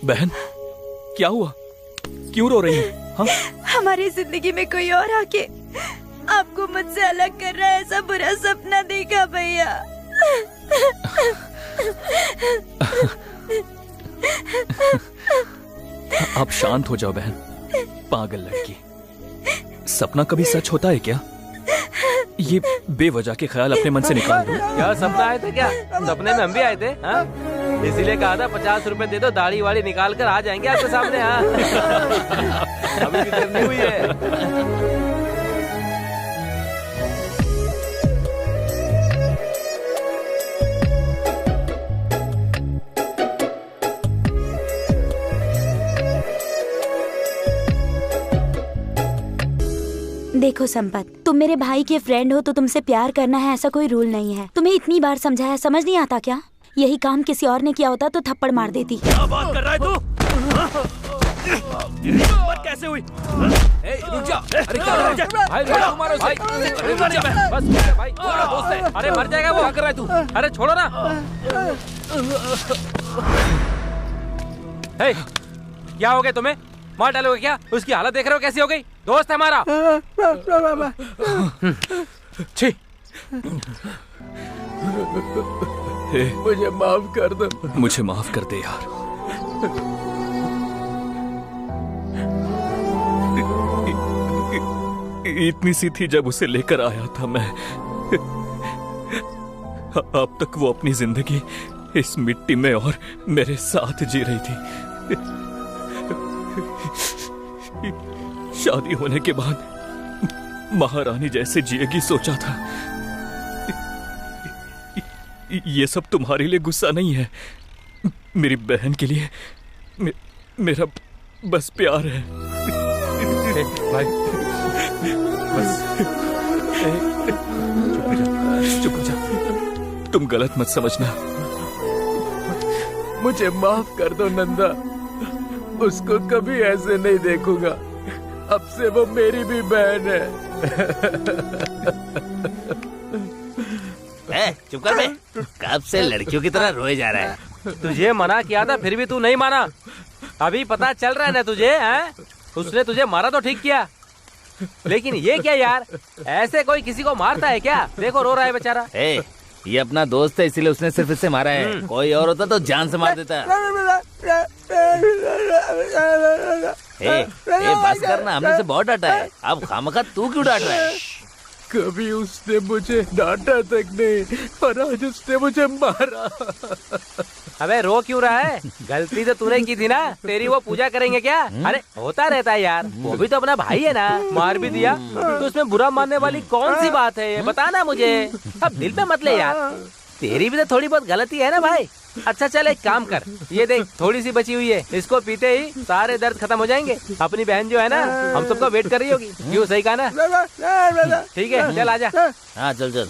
बहन, क्या हुआ? क्यों रो रही है? हाँ? हमारी जिंदगी में कोई और आके आपको मुझसे अलग कर रहा है, ऐसा बुरा सपना देखा भैया। आप शांत हो जाओ बहन। पागल लड़की, सपना कभी सच होता है क्या? ये बेवजह के ख्याल अपने मन से निकाल दो। क्या सपना आए थे क्या? सपने में हम भी आए थे, हाँ? इसीलिए कहा था 50 रुपए दे दो, दाढ़ी वाड़ी निकाल कर आ जाएंगे आपके सामने। हाँ अभी भी देर नहीं हुई है। देखो संपत, तुम मेरे भाई के फ्रेंड हो तो तुमसे प्यार करना है ऐसा कोई रूल नहीं है। तुम्हें इतनी बार समझाया, समझ नहीं आता क्या? यही काम किसी और ने किया होता तो थप्पड़ मार देती। क्या बात कर रहा है तू? हिम्मत कैसे हुई? रुक जा। अरे क्या कर रहा है? भाई मारो भाई। बस भाई, हमारा दोस्त है। अरे मर जाएगा वो। क्या कर रहा है तू? अरे छोड़ो ना। हे, क्या हो गया तुम्हें? मार डालोगे क्या? उसकी हालत देख रहे हो कैसी हो गई? दोस्त है हमारा। छी। मुझे माफ कर दो। मुझे माफ कर दे यार। इतनी सी थी जब उसे लेकर आया था मैं। अब तक वो अपनी जिंदगी इस मिट्टी में और मेरे साथ जी रही थी। शादी होने के बाद महारानी जैसे जिएगी सोचा था। ये सब तुम्हारे लिए गुस्सा नहीं है, मेरी बहन के लिए मेरा बस प्यार है। भाई बस चुप हो जा। तुम गलत मत समझना। मुझे माफ कर दो नंदा, उसको कभी ऐसे नहीं देखूंगा। अब से वो मेरी भी बहन है। चुप कर बे। कब से लड़कियों की तरह रोए जा रहा है? तुझे मना किया था फिर भी तू नहीं माना। अभी पता चल रहा है ना तुझे? हैं? उसने तुझे मारा तो ठीक किया, लेकिन ये क्या यार? ऐसे कोई किसी को मारता है क्या? देखो रो रहा है बेचारा। ये अपना दोस्त है इसीलिए उसने सिर्फ इसे मारा है। कोई और होता तो जान से मार देता। बस करना, हमने से बहुत डांटा है। अब खामखा तू क्यों डांट रहा है? कभी उसने मुझे डांटा तक नहीं, पर आज उसने मुझे मारा। अबे रो क्यों रहा है? गलती तो तूने की थी ना। तेरी वो पूजा करेंगे क्या? अरे होता रहता है यार, वो भी तो अपना भाई है ना। मार भी दिया तो उसमें बुरा मानने वाली कौन सी बात है? बताना मुझे। अब दिल पे मत ले यार। तेरी भी तो थोड़ी बहुत गलती है ना भाई। अच्छा चल एक काम कर, ये देख थोड़ी सी बची हुई है, इसको पीते ही सारे दर्द खत्म हो जाएंगे। अपनी बहन जो है ना हम सबको वेट कर रही होगी। क्यों, सही कहा ना? ठीक है चल आजा। हाँ चल चल।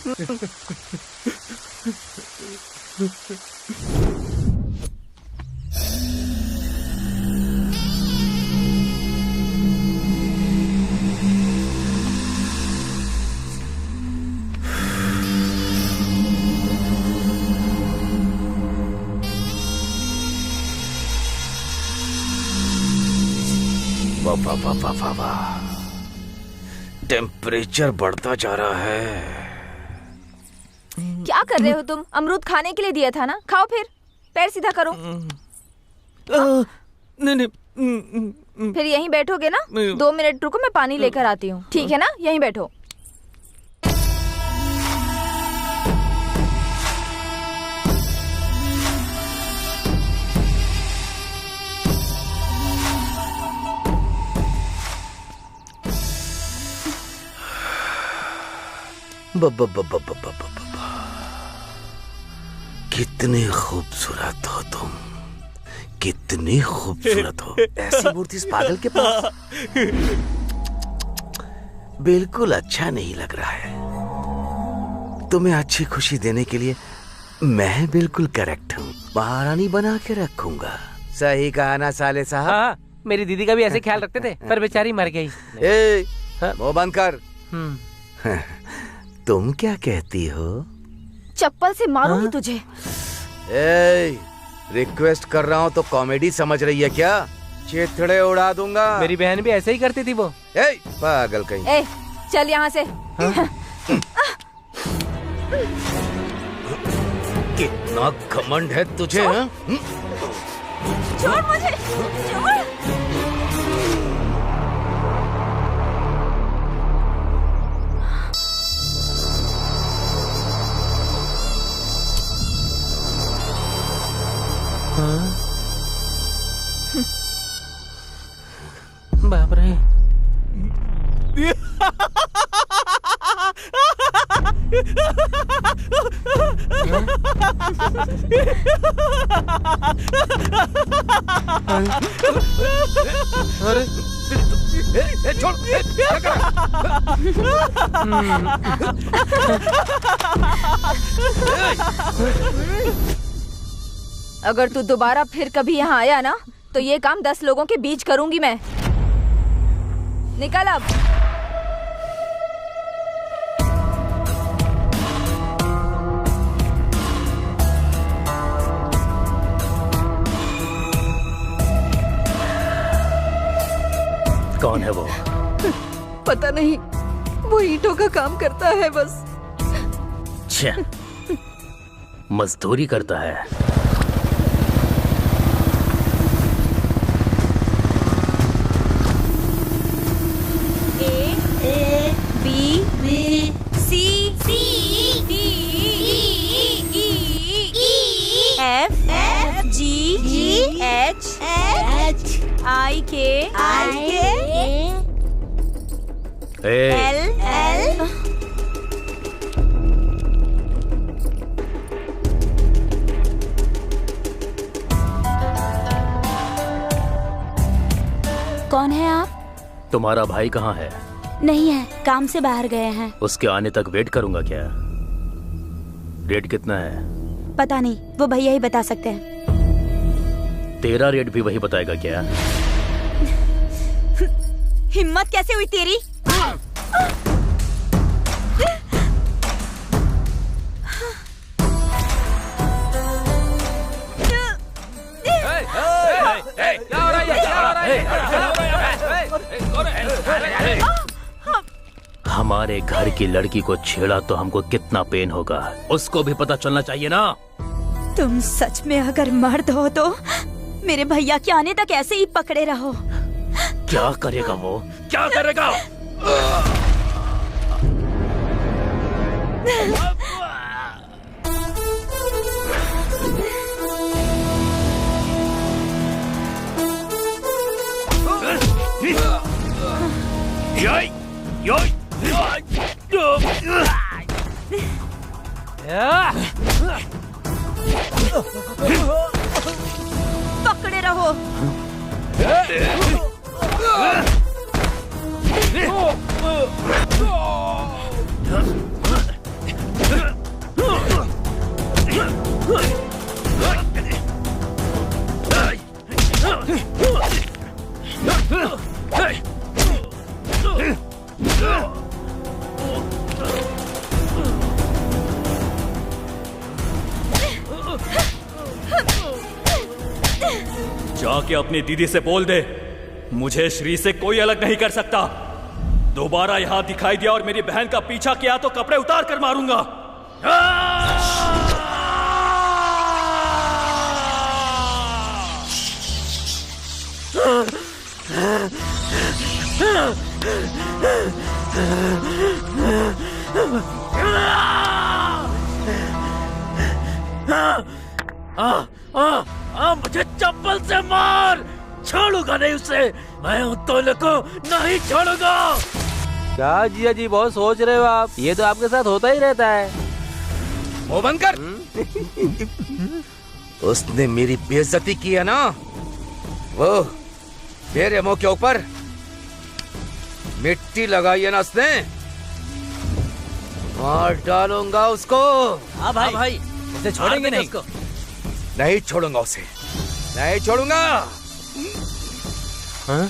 वाह, टेम्परेचर बढ़ता जा रहा है। क्या कर रहे हो तुम? अमरूद खाने के लिए दिया था ना, खाओ फिर। पैर सीधा करो। नहीं फिर यहीं बैठोगे ना? 2 मिनट रुको, मैं पानी लेकर आती हूँ। ठीक है ना, यहीं बैठो। कितने खूबसूरत हो तुम, कितनी खूबसूरत हो। ऐसी मूर्ति इस पागल के पास बिल्कुल अच्छा नहीं लग रहा है। तुम्हें अच्छी खुशी देने के लिए मैं बिल्कुल करेक्ट हूँ। महारानी बना के रखूंगा। सही कहा ना साले साहब? हाँ, मेरी दीदी का भी ऐसे ख्याल रखते थे, पर बेचारी मर गई। मुंह बंद कर। तुम क्या कहती हो? चप्पल से मारूंगी तुझे। रिक्वेस्ट कर रहा हूँ तो कॉमेडी समझ रही है क्या? चिथड़े उड़ा दूंगा। मेरी बहन भी ऐसे ही करती थी वो। पागल कहीं। चल यहाँ से। कितना घमंड है तुझे? छोड़ मुझे, छोड़। बाप रे। अरे छोड़। अगर तू दोबारा फिर कभी यहाँ आया ना तो ये काम 10 लोगों के बीच करूंगी मैं। निकल अब। कौन है वो? पता नहीं, वो ईंटों का काम करता है बस। अच्छा, मजदूरी करता है। I-K L कौन है आप? तुम्हारा भाई कहाँ है? नहीं है, काम से बाहर गए हैं। उसके आने तक वेट करूंगा क्या? रेट कितना है? पता नहीं, वो भैया ही बता सकते हैं। तेरा रेट भी वही बताएगा क्या? हिम्मत कैसे हुई तेरी? हमारे घर की लड़की को छेड़ा तो हमको कितना पेन होगा, उसको भी पता चलना चाहिए ना। तुम सच में अगर मर्द हो तो मेरे भैया के आने तक ऐसे ही पकड़े रहो। क्या करेगा वो? क्या करेगा? पकड़े रहो। जाके अपनी दीदी से बोल दे, मुझे श्री से कोई अलग नहीं कर सकता। दोबारा यहां दिखाई दिया और मेरी बहन का पीछा किया तो कपड़े उतार कर मारूंगा। मुझे चप्पल से मार, छोड़ूंगा नहीं उसे। मैं उन दोनों को नहीं छोड़ूंगा। क्या जिया जी बहुत सोच रहे हो आप? ये तो आपके साथ होता ही रहता है। वो बंद कर। उसने मेरी बेइज्जती की है ना, वो मेरे मुंह के ऊपर मिट्टी लगाई है ना उसने, मार डालूंगा उसको। हाँ भाई, उसे छोड़ेंगे नहीं। उसको नहीं छोड़ूंगा, उसे नहीं छोड़ूंगा। हाँ?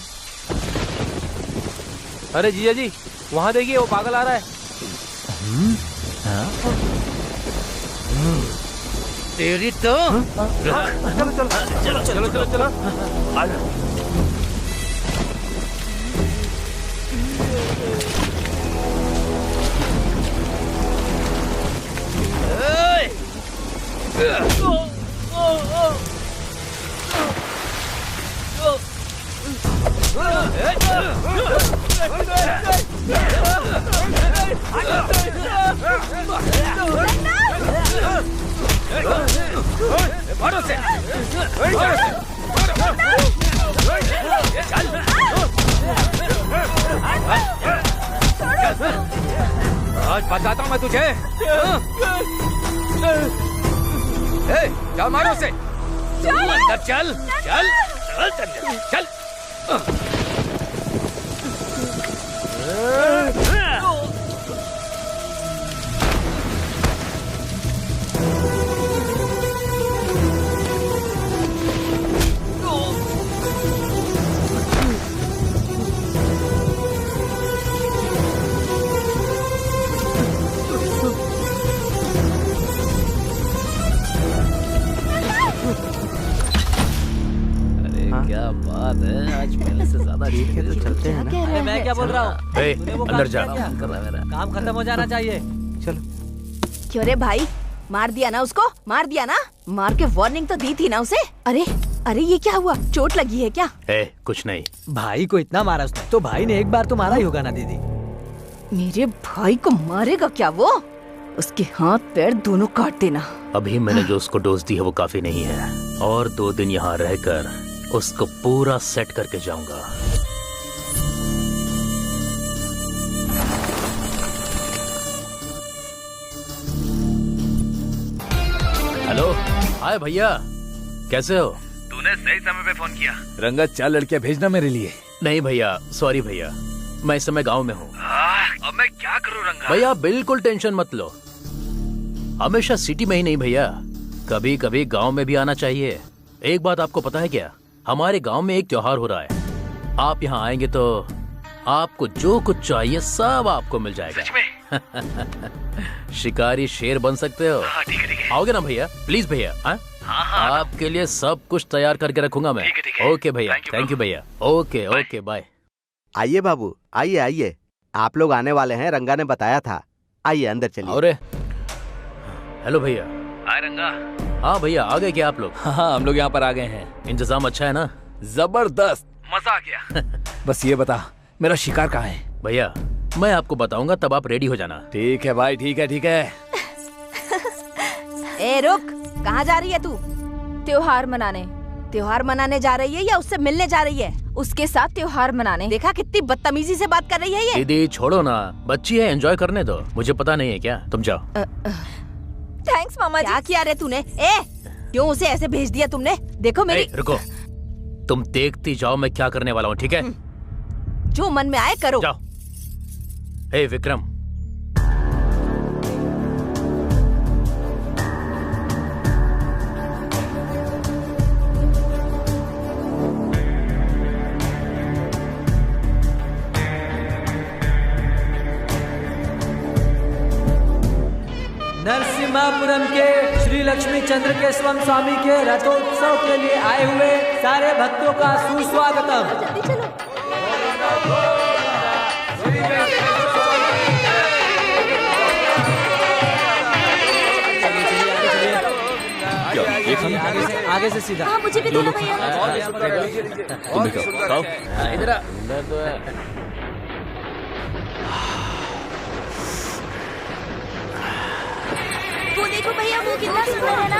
अरे जिया जी वहाँ देखिए, वो पागल आ रहा है। तेरी तो चलो चलो चलो चलो। मारो से। आज बताता हूँ मैं तुझे। चल मारो से। अंदर चल चल चल चल। क्या बात है, आज पहले से ज्यादा ठीक है। तो चलते हैं ना। अरे मैं क्या बोल रहा हूँ? अंदर जा। काम खत्म हो जाना चाहिए। चलो। क्यों रे भाई, मार दिया ना उसको? मार दिया ना? मार के वार्निंग तो दी थी ना उसे। अरे अरे ये क्या हुआ? चोट लगी है क्या? कुछ नहीं। भाई को इतना मारा उसने, तो भाई ने एक बार तो मारा ही होगा ना दीदी। मेरे भाई को मारेगा क्या वो? उसके हाथ पैर दोनों काट देना। अभी मैंने जो उसको डोज दी है वो काफी नहीं है, और 2 दिन यहाँ रहकर उसको पूरा सेट करके जाऊंगा। हेलो, हाय भैया, कैसे हो? तूने सही समय पे फोन किया। रंगत 4 लड़कियां भेजना मेरे लिए। नहीं भैया, सॉरी भैया, मैं इस समय गांव में हूँ। अब मैं क्या करूँ रंगा? भैया बिल्कुल टेंशन मत लो, हमेशा सिटी में ही नहीं भैया, कभी कभी गांव में भी आना चाहिए। एक बात आपको पता है क्या, हमारे गांव में एक त्योहार हो रहा है। आप यहाँ आएंगे तो आपको जो कुछ चाहिए सब आपको मिल जाएगा। सच में? शिकारी शेर बन सकते हो। हाँ, ठीक है। आओगे ना भैया? प्लीज भैया। हाँ, आपके लिए सब कुछ तैयार करके रखूंगा मैं। ठीक है। ओके भैया, थैंक यू भैया। Okay okay bye. आइए बाबू, आइए आइए, आप लोग आने वाले हैं, रंगा ने बताया था। आइए अंदर चलिए। अरे हेलो भैया। हाय रंगा। हाँ भैया, आ गए क्या आप लोग? हाँ, हम लोग यहाँ पर आ गए हैं। इंतजाम अच्छा है ना? जबरदस्त, मजा आ गया। बस ये बता, मेरा शिकार कहाँ है? भैया मैं आपको बताऊंगा, तब आप रेडी हो जाना। ठीक है भाई, ठीक है ठीक है। ए रुक, कहाँ जा रही है तू? त्योहार मनाने। त्योहार मनाने जा रही है या उससे मिलने जा रही है? उसके साथ त्योहार मनाने। देखा कितनी बदतमीजी से बात कर रही है ये। दीदी छोड़ो ना, बच्ची है, एंजॉय करने दो। मुझे पता नहीं है क्या, तुम जाओ। थैंक्स मामा जी। क्या किया रे तूने? क्यों उसे ऐसे भेज दिया तुमने? देखो मेरी रुको, तुम देखती जाओ मैं क्या करने वाला हूँ, ठीक है? जो मन में आए करो। जाओ। हे विक्रम, नरसिम्हापुरम के श्री लक्ष्मी चंद्र केशवम स्वामी के रथोत्सव के लिए आए हुए सारे भक्तों का सुस्वागतम। जल्दी चलो। आगे से सीधा। हाँ, मुझे भी दो ना भैया। तुम भी खाओ। इधर अंदर तो है। वो देखो भैया, वो कितना सुंदर है ना।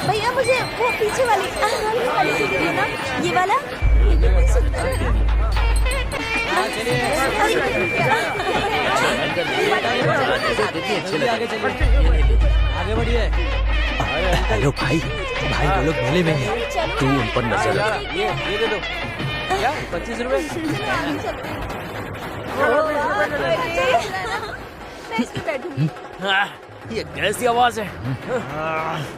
भैया मुझे वो पीछे वाली सीट देना, ये वाला। ये कितनी सुंदर है। आगे बढ़िए। हेलो भाई, भाई वो लोग मेले में हैं, तू उन पर नजर लगा। ये दे दो। क्या 25 रुपए? ये कैसी आवाज है?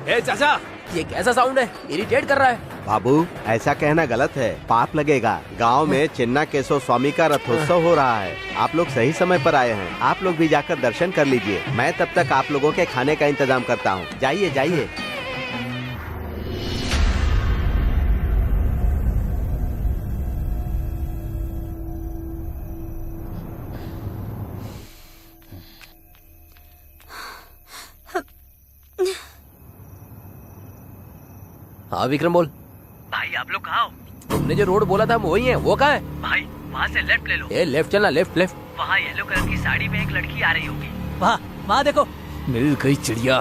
ए चाचा, ये कैसा साउंड है? इरिटेट कर रहा है। बाबू, ऐसा कहना गलत है, पाप लगेगा। गांव में चिन्ना केशव स्वामी का रथोत्सव हो रहा है। आप लोग सही समय पर आए हैं। आप लोग भी जाकर दर्शन कर लीजिए। मैं तब तक आप लोगों के खाने का इंतजाम करता हूँ। जाइए जाइए। हाँ विक्रम बोल। भाई आप लोग कहाँ हो? तुमने जो रोड बोला था वही है, वो कहाँ है? भाई वहाँ से लेफ्ट ले लो। ए लेफ्ट चलना, लेफ्ट लेफ्ट। वहाँ येलो कलर की साड़ी में एक लड़की आ रही होगी। वहाँ देखो। मिल गई चिड़िया।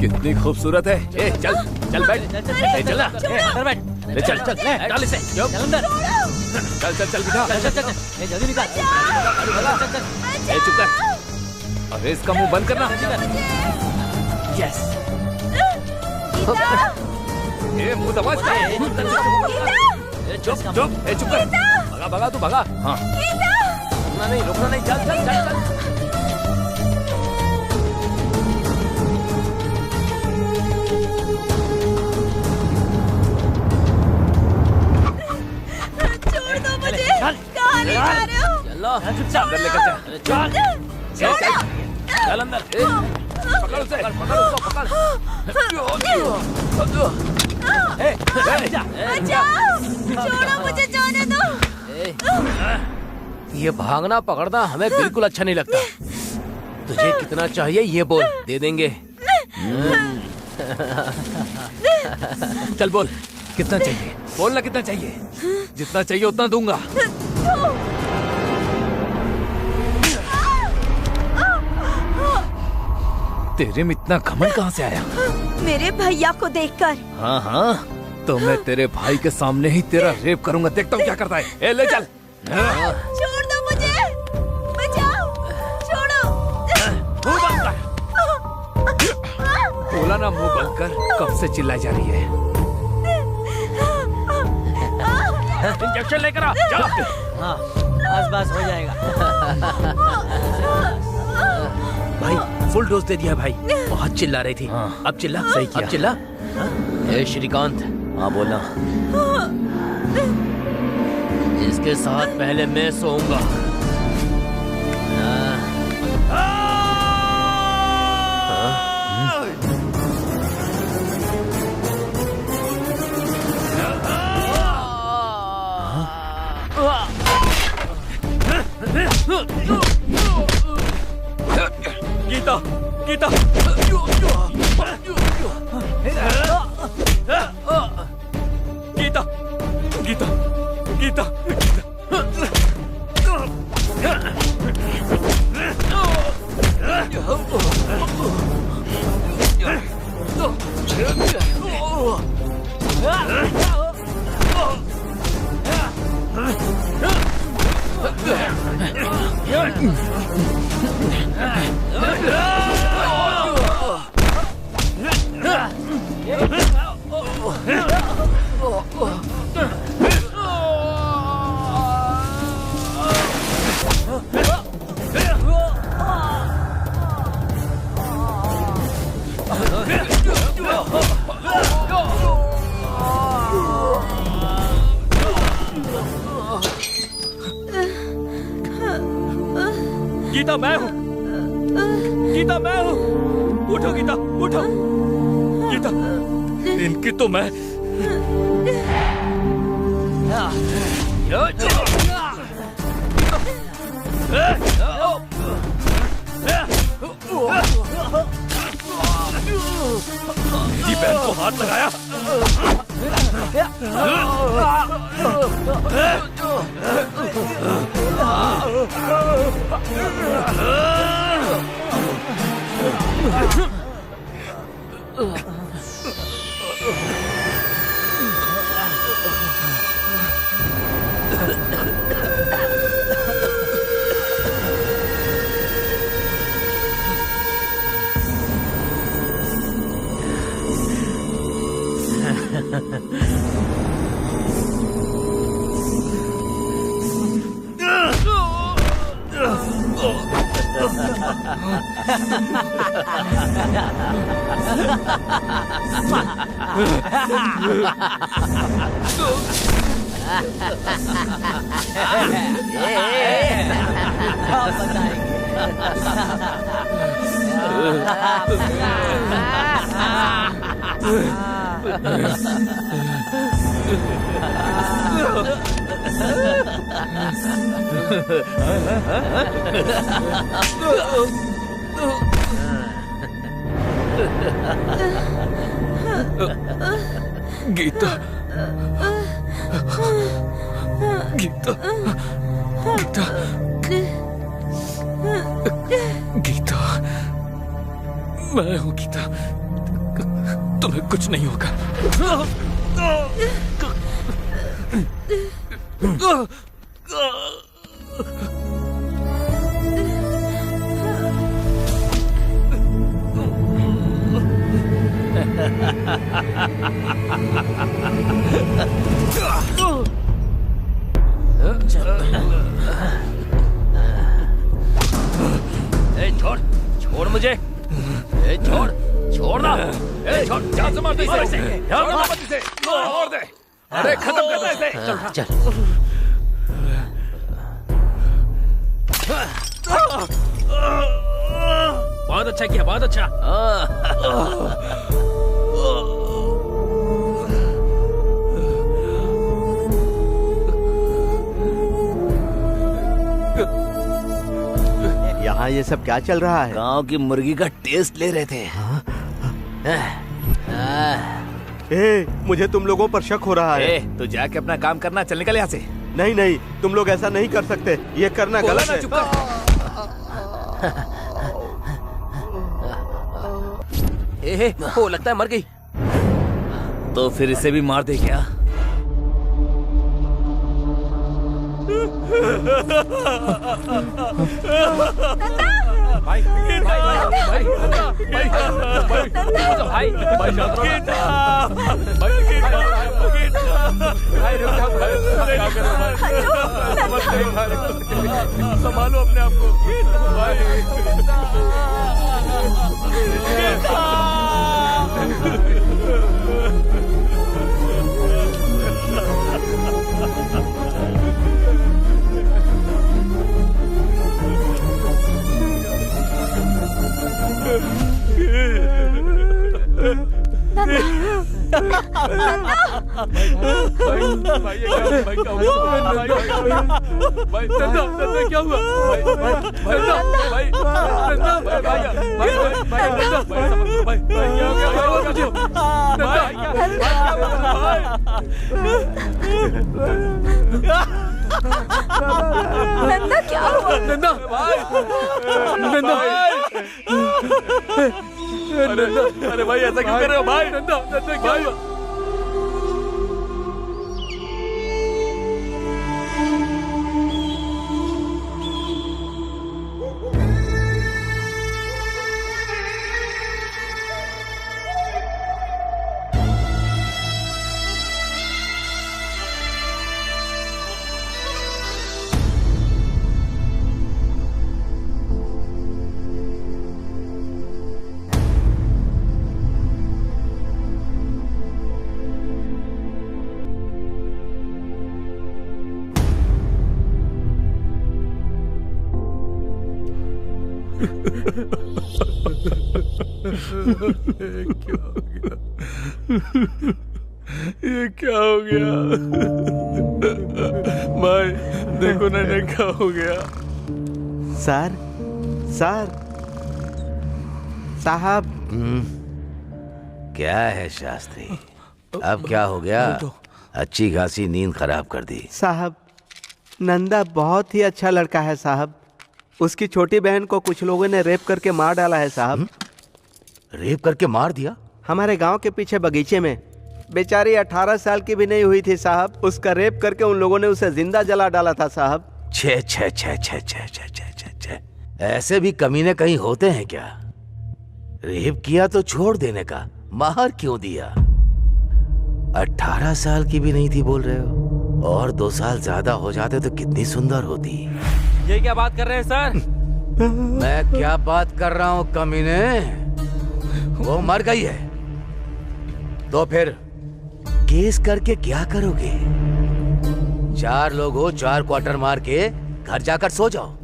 कितनी खूबसूरत है। ए चल चल बैठ। ए चल ना। अंदर बैठ। ले चल चल डाल इसे। चल अंदर। चल चल चल बिठा। चल चल चल। ए जल्दी निकाल। चल चल। ए चुप कर। अरे इसका मुंह बंद करना। यस। ए मुंह दबा इसका। चुप चुप। ए चुप कर। भगा भगा तू भगा। हाँ। रुकना नहीं, चल चल चल चल। कहाँ ले जा रहे हो? चलो अंदर लेकर जा। चल चल अंदर। पकड़ उसे, पकड़ उसको, पकड़। छोड़ो मुझे, जाने दो। ये भागना पकड़ना हमें बिल्कुल अच्छा नहीं लगता। तुझे कितना चाहिए ये बोल, दे देंगे। चल बोल, कितना चाहिए? बोल ना कितना चाहिए। जितना चाहिए उतना दूंगा। तेरे में इतना घमंड कहाँ से आया? मेरे भैया को देखकर। हाँ हाँ, तो मैं तेरे भाई के सामने ही तेरा रेप करूंगा। देखता हूँ क्या करता है। ए ले चल। छोड़ दो मुझे, बचाओ, छोड़ो। मुंह बंद कर। बोला ना मुंह बंद कर। कब से चिल्लाई जा रही है? इंजेक्शन लेकर आ। जा। हाँ बस हो जाएगा। भाई फुल डोज दे दिया भाई। बहुत चिल्ला रही थी। अब चिल्ला। सही किया। अब चिल्ला। ए श्रीकांत, हाँ बोलना। इसके साथ पहले मैं सोऊंगा। गीता गीता। गीता गीता गीता। गीता मैं हूँ, गीता मैं हूँ। उठो गीता, उठो गीता। इनकी तो मैं मेरी बहन को हाथ लगाया। गीता, गीता, गीता, गीता, मैं हूँ गीता। तुम्हें कुछ नहीं होगा। छोड़, छोड़ मुझे। छोड़, छोड़ ना। छोड़, जान से मार दे इसे। मत इसे, और दे। अरे खत्म कर दे इसे। चल। बहुत अच्छा किया, बहुत अच्छा। यहाँ ये सब क्या चल रहा है? गांव की मुर्गी का टेस्ट ले रहे थे। मुझे तुम लोगों पर शक हो रहा है। तो जाके अपना काम करना, चल निकल यहाँ से। नहीं नहीं, तुम लोग ऐसा नहीं कर सकते, ये करना गलत है। ओ लगता है मर गई। तो फिर इसे भी मार दे क्या? संभालो अपने आप को। क्या हुआ? नंदा क्या हुआ? नंदा, नंदा, अरे भाई ऐसा क्यों कर रहे हो भाई? नंदा, नंदा क्या हुआ? ये क्या हो गया? भाई देखो ना क्या हो गया। सर साहब। क्या है शास्त्री, अब क्या हो गया? अच्छी खासी नींद खराब कर दी। साहब नंदा बहुत ही अच्छा लड़का है साहब। उसकी छोटी बहन को कुछ लोगों ने रेप करके मार डाला है साहब। रेप करके मार दिया? हमारे गांव के पीछे बगीचे में। बेचारी 18 साल की भी नहीं हुई थी साहब। उसका रेप करके उन लोगों ने उसे जिंदा जला डाला था साहब। छे छे छे छे छे छे छे छे छे। ऐसे भी कमीने कहीं होते हैं क्या? रेप किया तो छोड़ देने का, मार क्यों दिया? 18 साल की भी नहीं थी बोल रहे हो, और 2 साल ज्यादा हो जाते तो कितनी सुंदर होती। ये क्या बात कर रहे हैं सर? मैं क्या बात कर रहा हूँ कमीने? वो मर गई है तो फिर केस करके क्या करोगे? 4 लोग हो, 4 क्वार्टर मार के घर जाकर सो जाओ।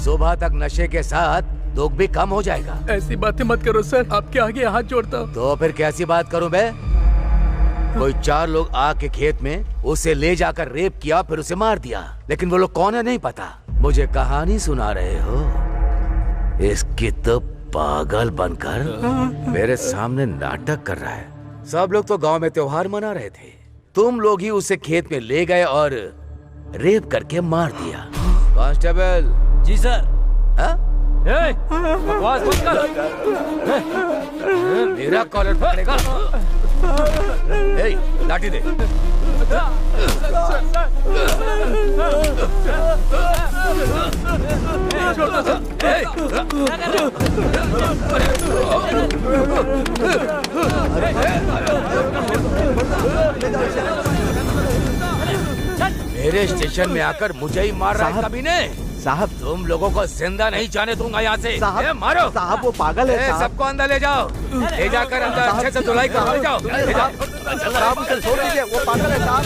सुबह तक नशे के साथ दुख भी कम हो जाएगा। ऐसी बातें मत करो सर, आपके आगे हाथ जोड़ता हूँ। तो फिर कैसी बात करूं मैं? कोई 4 लोग आके खेत में उसे ले जाकर रेप किया, फिर उसे मार दिया, लेकिन वो लोग कौन है नहीं पता। मुझे कहानी सुना रहे हो? इसकी तो पागल बनकर मेरे सामने नाटक कर रहा है। सब लोग तो गांव में त्योहार मना रहे थे, तुम लोग ही उसे खेत में ले गए और रेप करके मार दिया। कांस्टेबल। जी सर। बकवास मत कर। मेरा कॉलर पकड़ेगा? लाठी दे। मेरे स्टेशन में आकर मुझे ही मार रहा है कमीने। साहब तुम लोगों को जिंदा नहीं जाने दूंगा यहाँ से। साहब मारो। साहब वो पागल है साहब। सबको अंदर ले जाओ, ले जाकर अंदर अच्छे से धुलाई करो। ले जाओ, ले जाओ। साहब उसे छोड़ दीजिए, वो पागल है साहब।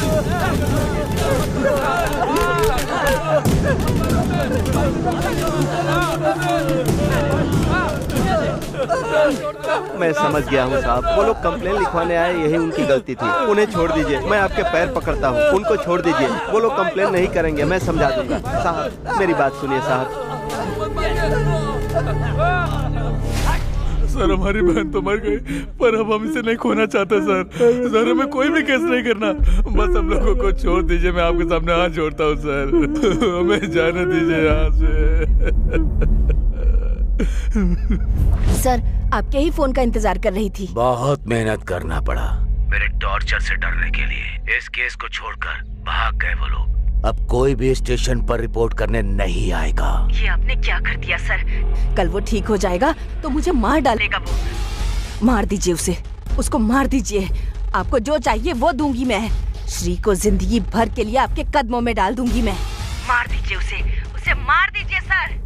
मैं समझ गया हूँ साहब, वो लोग कंप्लेन लिखवाने आए, यही उनकी गलती थी। उन्हें छोड़ दीजिए, मैं आपके पैर पकड़ता हूँ। उनको छोड़ दीजिए, वो लोग कंप्लेन नहीं करेंगे, मैं समझा दूंगा। साहब मेरी बात सुनिए साहब। सर हमारी बहन तो मर गई, पर अब हम इसे नहीं खोना चाहते सर। सर हमें कोई भी केस नहीं करना, बस हम लोगों को छोड़ दीजिए। मैं आपके सामने हाथ जोड़ता हूँ सर, हमें जाने दीजिए यहाँ से। सर आपके ही फोन का इंतजार कर रही थी। बहुत मेहनत करना पड़ा मेरे टॉर्चर से डरने के लिए। इस केस को छोड़कर भाग गए वो लोग। अब कोई भी स्टेशन पर रिपोर्ट करने नहीं आएगा। ये आपने क्या कर दिया सर? कल वो ठीक हो जाएगा तो मुझे मार डालेगा वो। मार दीजिए उसे, उसको मार दीजिए। आपको जो चाहिए वो दूंगी मैं। श्री को जिंदगी भर के लिए आपके कदमों में डाल दूंगी मैं। मार दीजिए उसे मार दीजिए सर।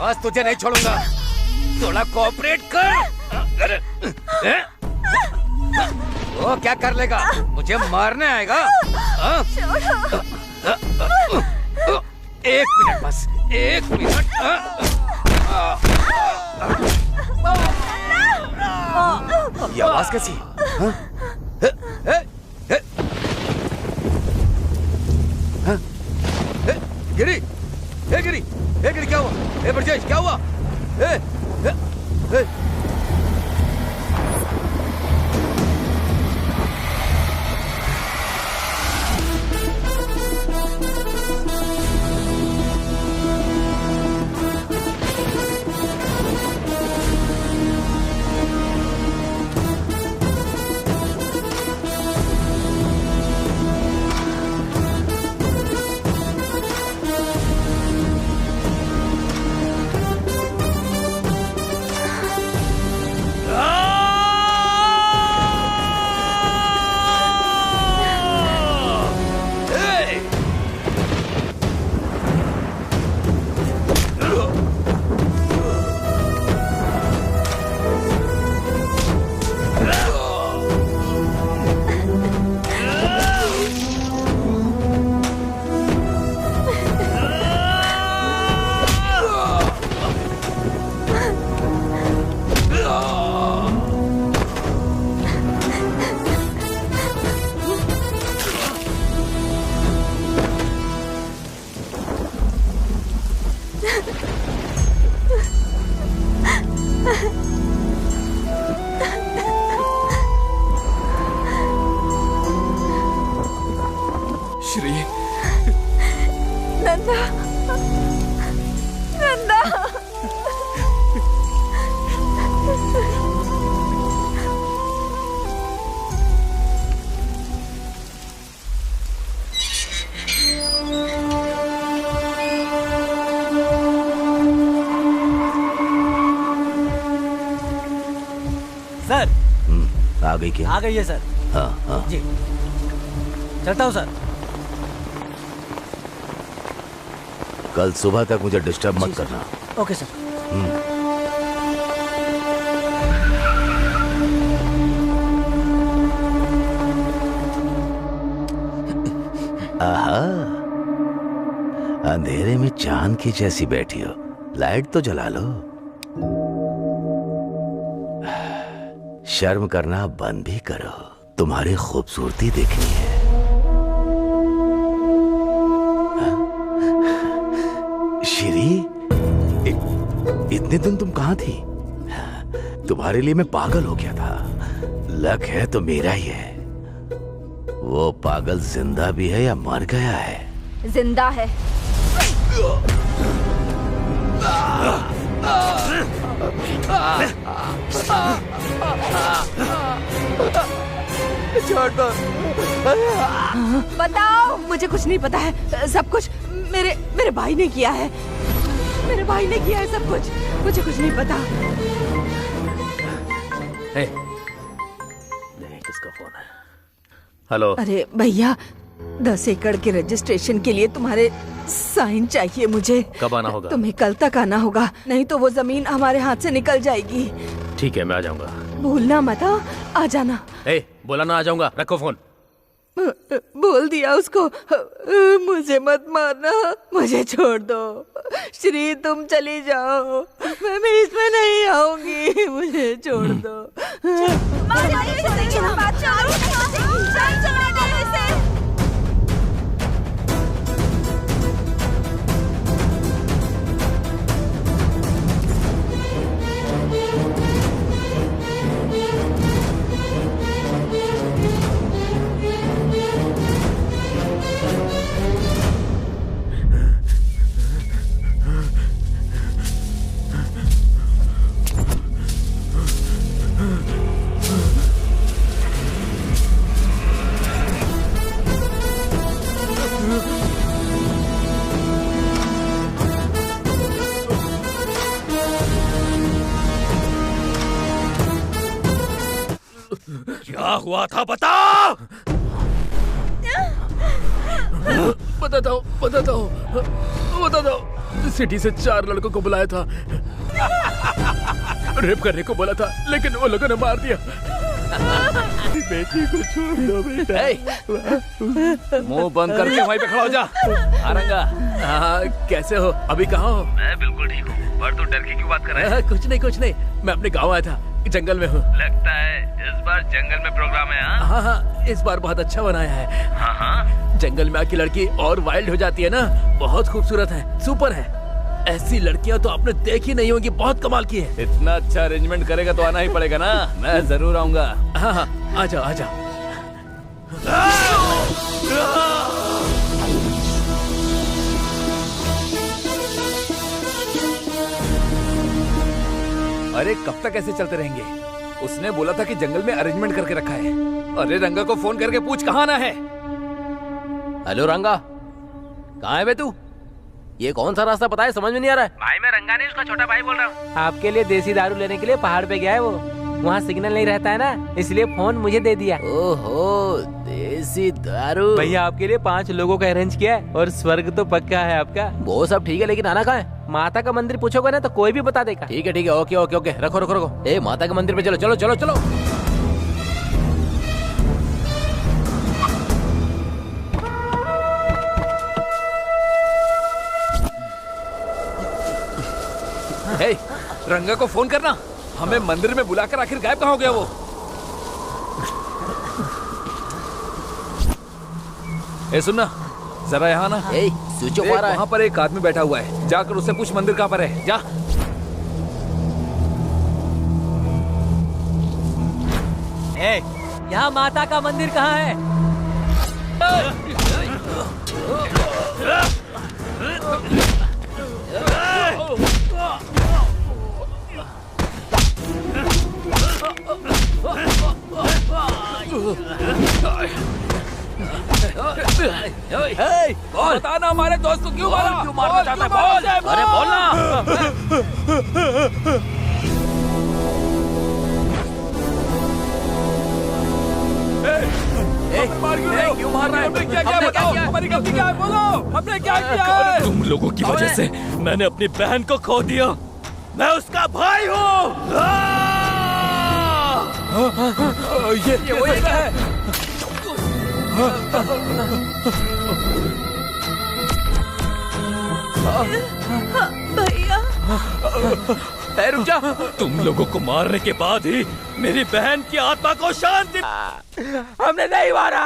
आज तुझे नहीं छोड़ूंगा, थोड़ा कोऑपरेट कर। वो क्या कर लेगा? मुझे मारने आएगा? एक मिनट बस, एक मिनट। ये आवाज कैसी? गिरी, गिरी, गिरी, क्या हुआ? ब्रजेश क्या हुआ? सर आ गई क्या? आ गई है सर। हाँ हाँ जी चलता हूँ सर। कल सुबह तक मुझे डिस्टर्ब मत करना। Okay sir. आहा, अंधेरे में चांद की जैसी बैठी हो, लाइट तो जला लो। शर्म करना बंद भी करो, तुम्हारी खूबसूरती देखनी है। श्री, इतने दिन तुम कहाँ थी? तुम्हारे लिए मैं पागल हो गया था। लक है तो मेरा ही है। वो पागल जिंदा भी है या मर गया है? जिंदा है। छोड़ दो। बताओ। मुझे कुछ नहीं पता है। सब कुछ मेरे भाई ने किया है। मेरे भाई ने किया है सब कुछ। मुझे कुछ नहीं पता। किसका फोन है? हेलो। अरे भैया, 10 एकड़ के रजिस्ट्रेशन के लिए तुम्हारे साइन चाहिए मुझे। कब आना होगा? तुम्हें कल तक आना होगा, नहीं तो वो जमीन हमारे हाथ से निकल जाएगी। ठीक है, मैं आ जाऊंगा। भूलना मत, आ जाना। बोला ना आ जाऊंगा। रखो फोन। बोल दिया उसको। मुझे मत मारना, मुझे छोड़ दो। श्री तुम चली जाओ, मैं इसमें नहीं आऊंगी। मुझे छोड़ दो। क्या हुआ था बता। बताता हूँ। सिटी से 4 लड़कों को बुलाया था। रेप करने को बोला था, लेकिन वो लोगों ने मार दिया। बेटी को छोड़ दो बेटा। मुंह बंद करके वहीं पे खड़ा हो जा। आरंगा। हाँ, कैसे हो? अभी कहाँ हो? मैं बिल्कुल ठीक हूँ, पर तू डर के क्यों बात कर रहा है? कुछ नहीं। मैं अपने गाँव आया था, जंगल में हूँ। लगता है इस बार जंगल में प्रोग्राम है। हाँ, इस बार बहुत अच्छा बनाया है। हाँ। जंगल में आके लड़की और वाइल्ड हो जाती है ना, बहुत खूबसूरत है, सुपर है। ऐसी लड़कियां तो आपने देखी नहीं होंगी, बहुत कमाल की है। इतना अच्छा अरेंजमेंट करेगा तो आना ही पड़ेगा ना। मैं जरूर आऊंगा। हाँ, आ जाओ। अरे कब तक ऐसे चलते रहेंगे? उसने बोला था कि जंगल में अरेंजमेंट करके रखा है। अरे रंगा को फोन करके पूछ कहाँ आना है। हेलो रंगा, कहाँ है बे तू? ये कौन सा रास्ता पता है? समझ में नहीं आ रहा है। भाई मैं रंगा नहीं, उसका छोटा भाई बोल रहा हूँ। आपके लिए देसी दारू लेने के लिए पहाड़ पे गया है वो। वहाँ सिग्नल नहीं रहता है ना, इसलिए फोन मुझे दे दिया। ओहो, देसी दारू। भैया आपके लिए 5 लोगों का अरेंज किया है, और स्वर्ग तो पक्का है आपका। वो सब ठीक है, लेकिन आना कहाँ है? माता का मंदिर पूछोगे ना तो कोई भी बता देगा। ठीक है, ओके। रखो। माता के मंदिर पे चलो। रंगा को फोन करना। हमें मंदिर में बुलाकर आखिर गायब कहाँ हो गया वो? सुनना जरा यहाँ ना। स्विच ऑफ आ रहा है। वहाँ पर एक आदमी बैठा हुआ है, जाकर उससे पूछ मंदिर कहाँ पर है। जा। यहाँ माता का मंदिर कहाँ है? बताना हमारे दोस्त को क्यों मारना चाहता है? बोल। अरे बोलना। मार रहा है? हमने क्या किया बताओ, हमारी गलती क्या है बोलो, हमने क्या किया है? तुम लोगों की वजह से मैंने अपनी बहन को खो दिया। मैं उसका भाई हूँ। ये वही है। भैया रुक जा। तुम लोगों को मारने के बाद ही मेरी बहन की आत्मा को शांति। हमने नहीं मारा।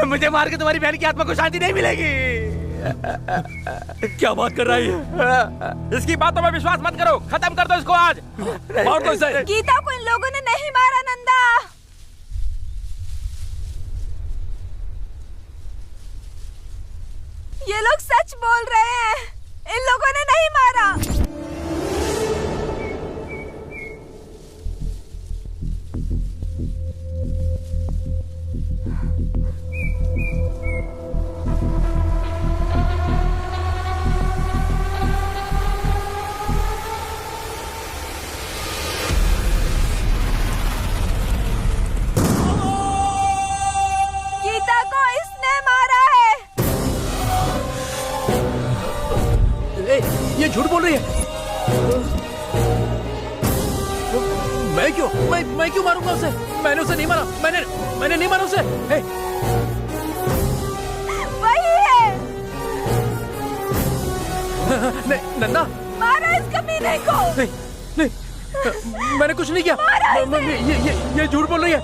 मुझे मार के तुम्हारी बहन की आत्मा को शांति नहीं मिलेगी। क्या बात कर रही है? इसकी बातों में विश्वास मत करो, खत्म कर दो इसको आज। मार दो इसे। गीता को इन लोगों ने नहीं मारा नंदा। ये लोग सच बोल रहे हैं, इन लोगों ने नहीं मारा। गीता को इसने मारा है। ये झूठ बोल रही है। मैं क्यों मारूंगा उसे? मैंने उसे नहीं मारा। मैंने नहीं मारा उसे। वही है। नहीं नन्ना, मारा इस कमीने को। नहीं, मैंने कुछ नहीं किया। ये झूठ बोल रही है।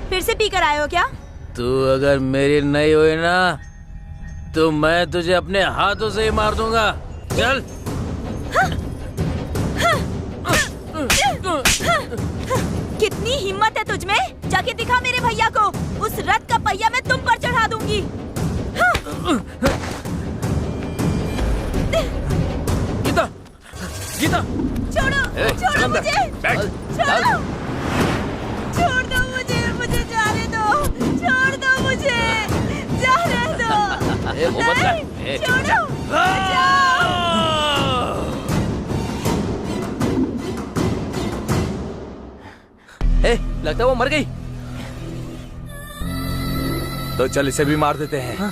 फिर से पी कर आए हो क्या? तू अगर मेरी नहीं हुई ना तो मैं तुझे अपने हाथों से ही मार दूंगा। चल। कितनी हिम्मत है तुझ में? जाके दिखा मेरे भैया को। उस रथ का पहिया मैं तुम पर चढ़ा दूंगी। गीता, गीता, छोड़ो, छोड़ो मुझे, छोड़ो, छोड़ दो मुझे जाने दो, छोड़ दो मुझे, जाने दो। नहीं, छोड़ो, लगता है वो मर गई। तो चल इसे भी मार देते हैं।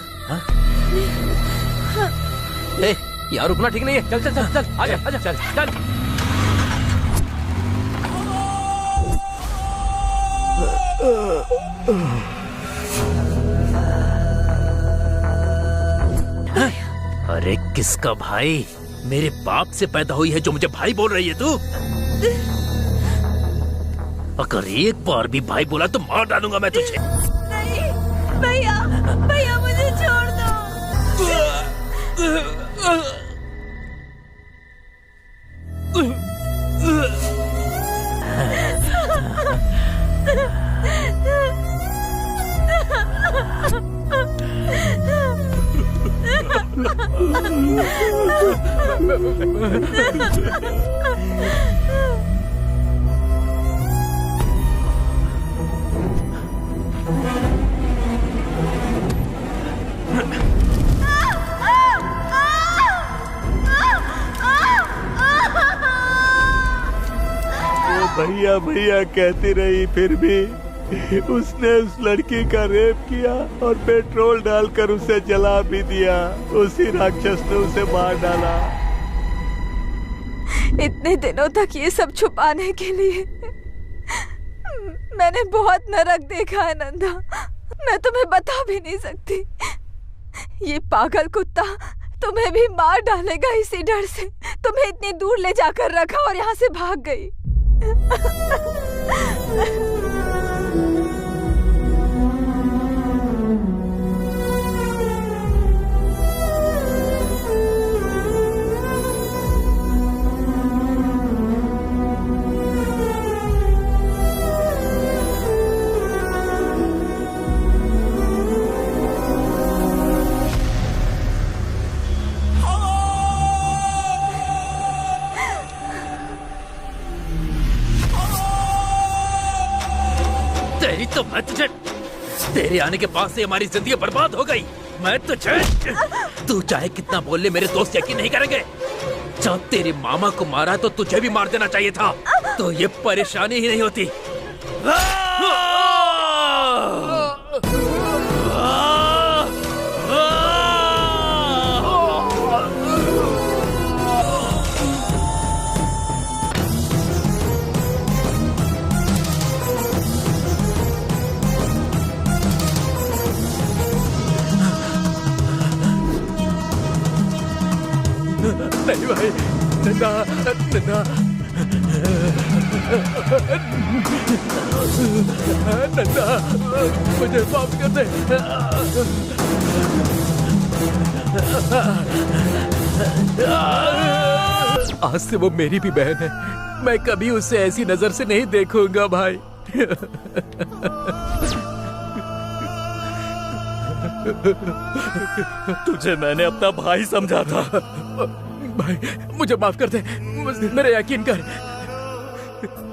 यार रुकना ठीक नहीं है। चल चल चल चल, आजा आजा, चल चल। अरे किसका भाई? मेरे बाप से पैदा हुई है जो मुझे भाई बोल रही है तू? अगर एक बार भी भाई बोला तो मार डालूंगा मैं तुझे। नहीं, भैया, भैया मुझे छोड़ दो। भैया भैया कहती रही, फिर भी उसने उस लड़की का रेप किया और पेट्रोल डालकर उसे जला भी दिया। उसी राक्षस ने उसे मार डाला। इतने दिनों तक ये सब छुपाने के लिए मैंने बहुत नरक देखा है नंदा। मैं तुम्हें बता भी नहीं सकती। ये पागल कुत्ता तुम्हें भी मार डालेगा, इसी डर से तुम्हें इतनी दूर ले जाकर रखा और यहाँ से भाग गई। तेरी तो मैं तुझे तेरे आने के बाद से हमारी जिंदगी बर्बाद हो गई। मैं तुझे, तू चाहे कितना बोल ले, मेरे दोस्त यकीन नहीं करेंगे। जब तेरे मामा को मारा तो तुझे भी मार देना चाहिए था, तो ये परेशानी ही नहीं होती। नहीं भाई, नन्ना नन्ना नन्ना, मुझे माफ कर दे। आज से वो मेरी भी बहन है, मैं कभी उसे ऐसी नजर से नहीं देखूंगा भाई। तुझे मैंने अपना भाई समझा था। भाई मुझे माफ कर दे, मेरे यकीन कर।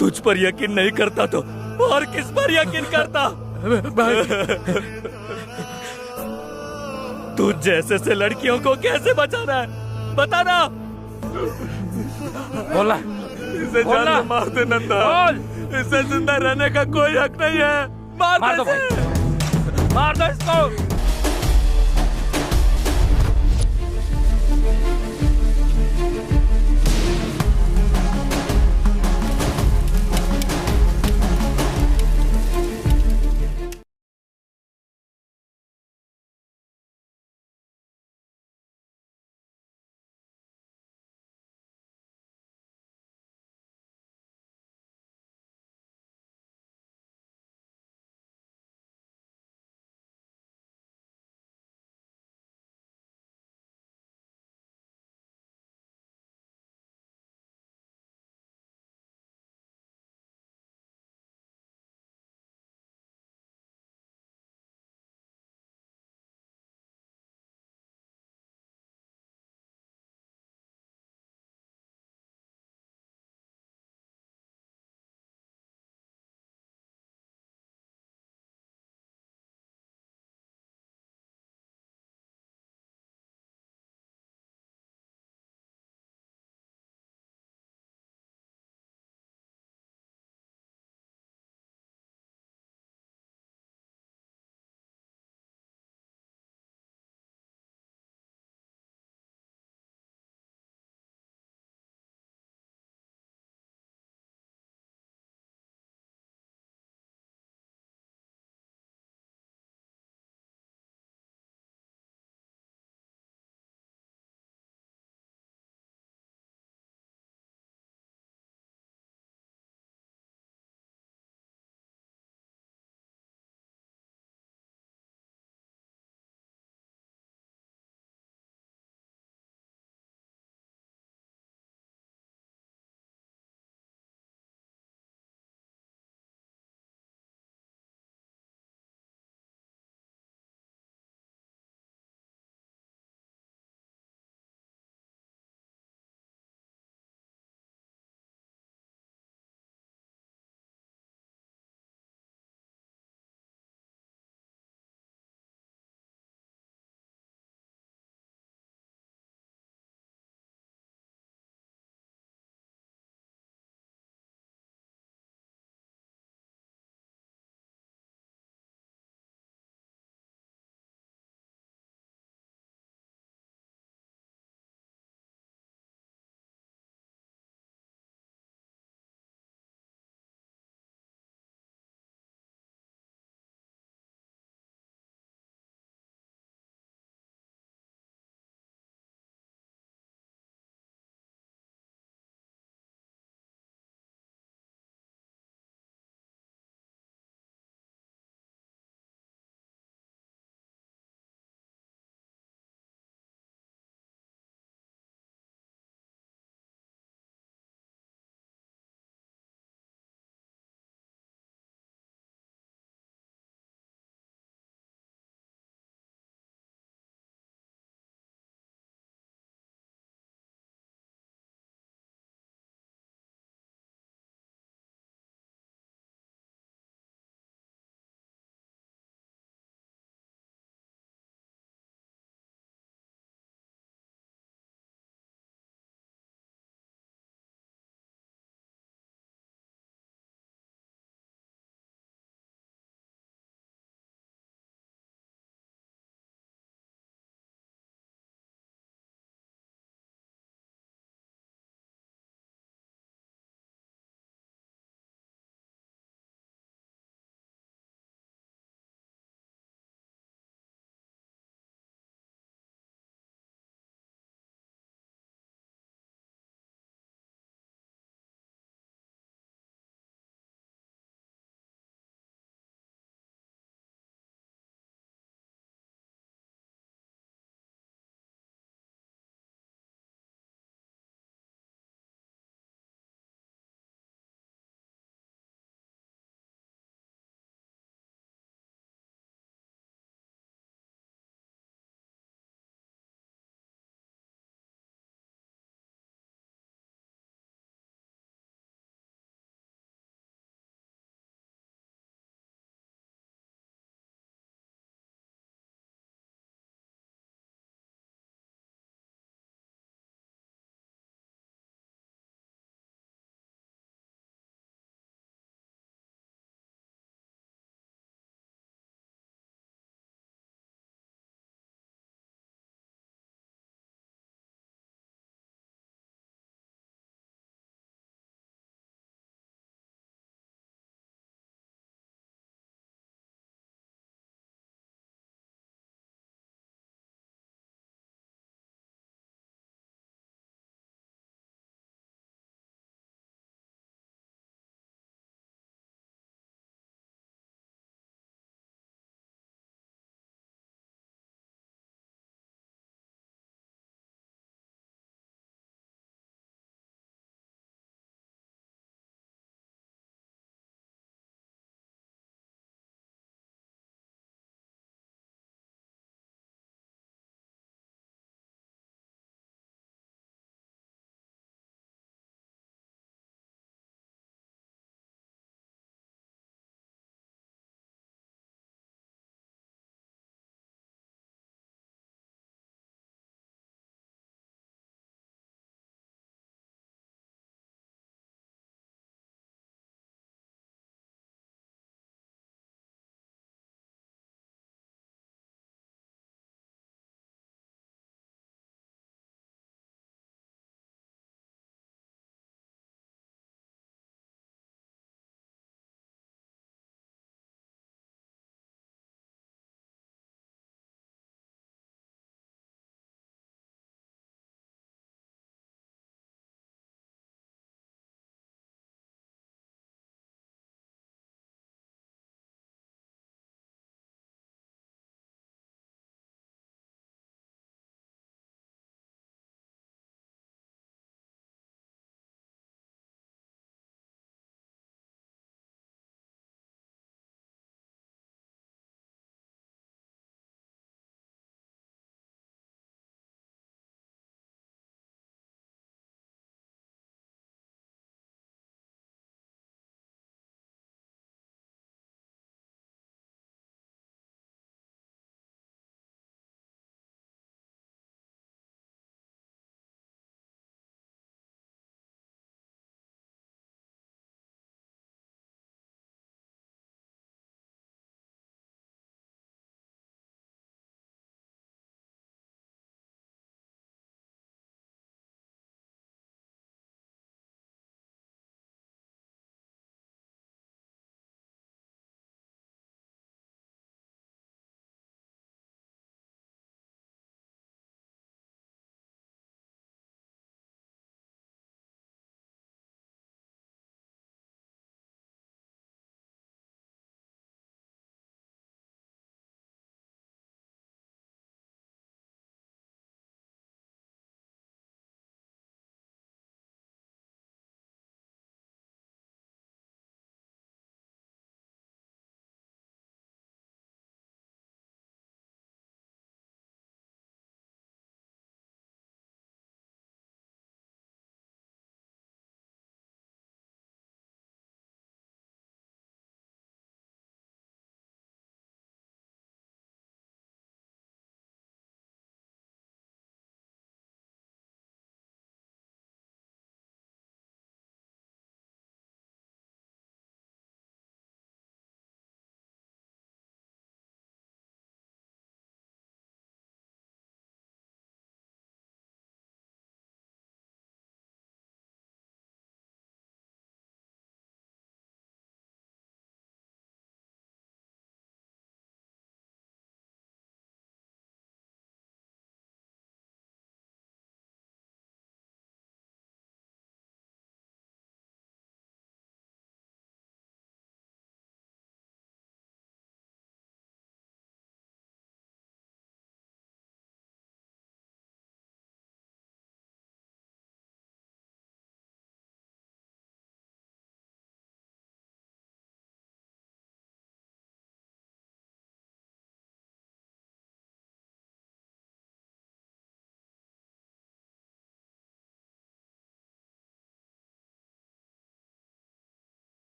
तुझ पर यकीन नहीं करता तो और किस पर यकीन करता? भाई तू जैसे से लड़कियों को कैसे बचाना है, बताना। बोला, इसे जान से मार दे नंदा, इसे जिंदा रहने का कोई हक नहीं है। मार दो, मार दो इसको।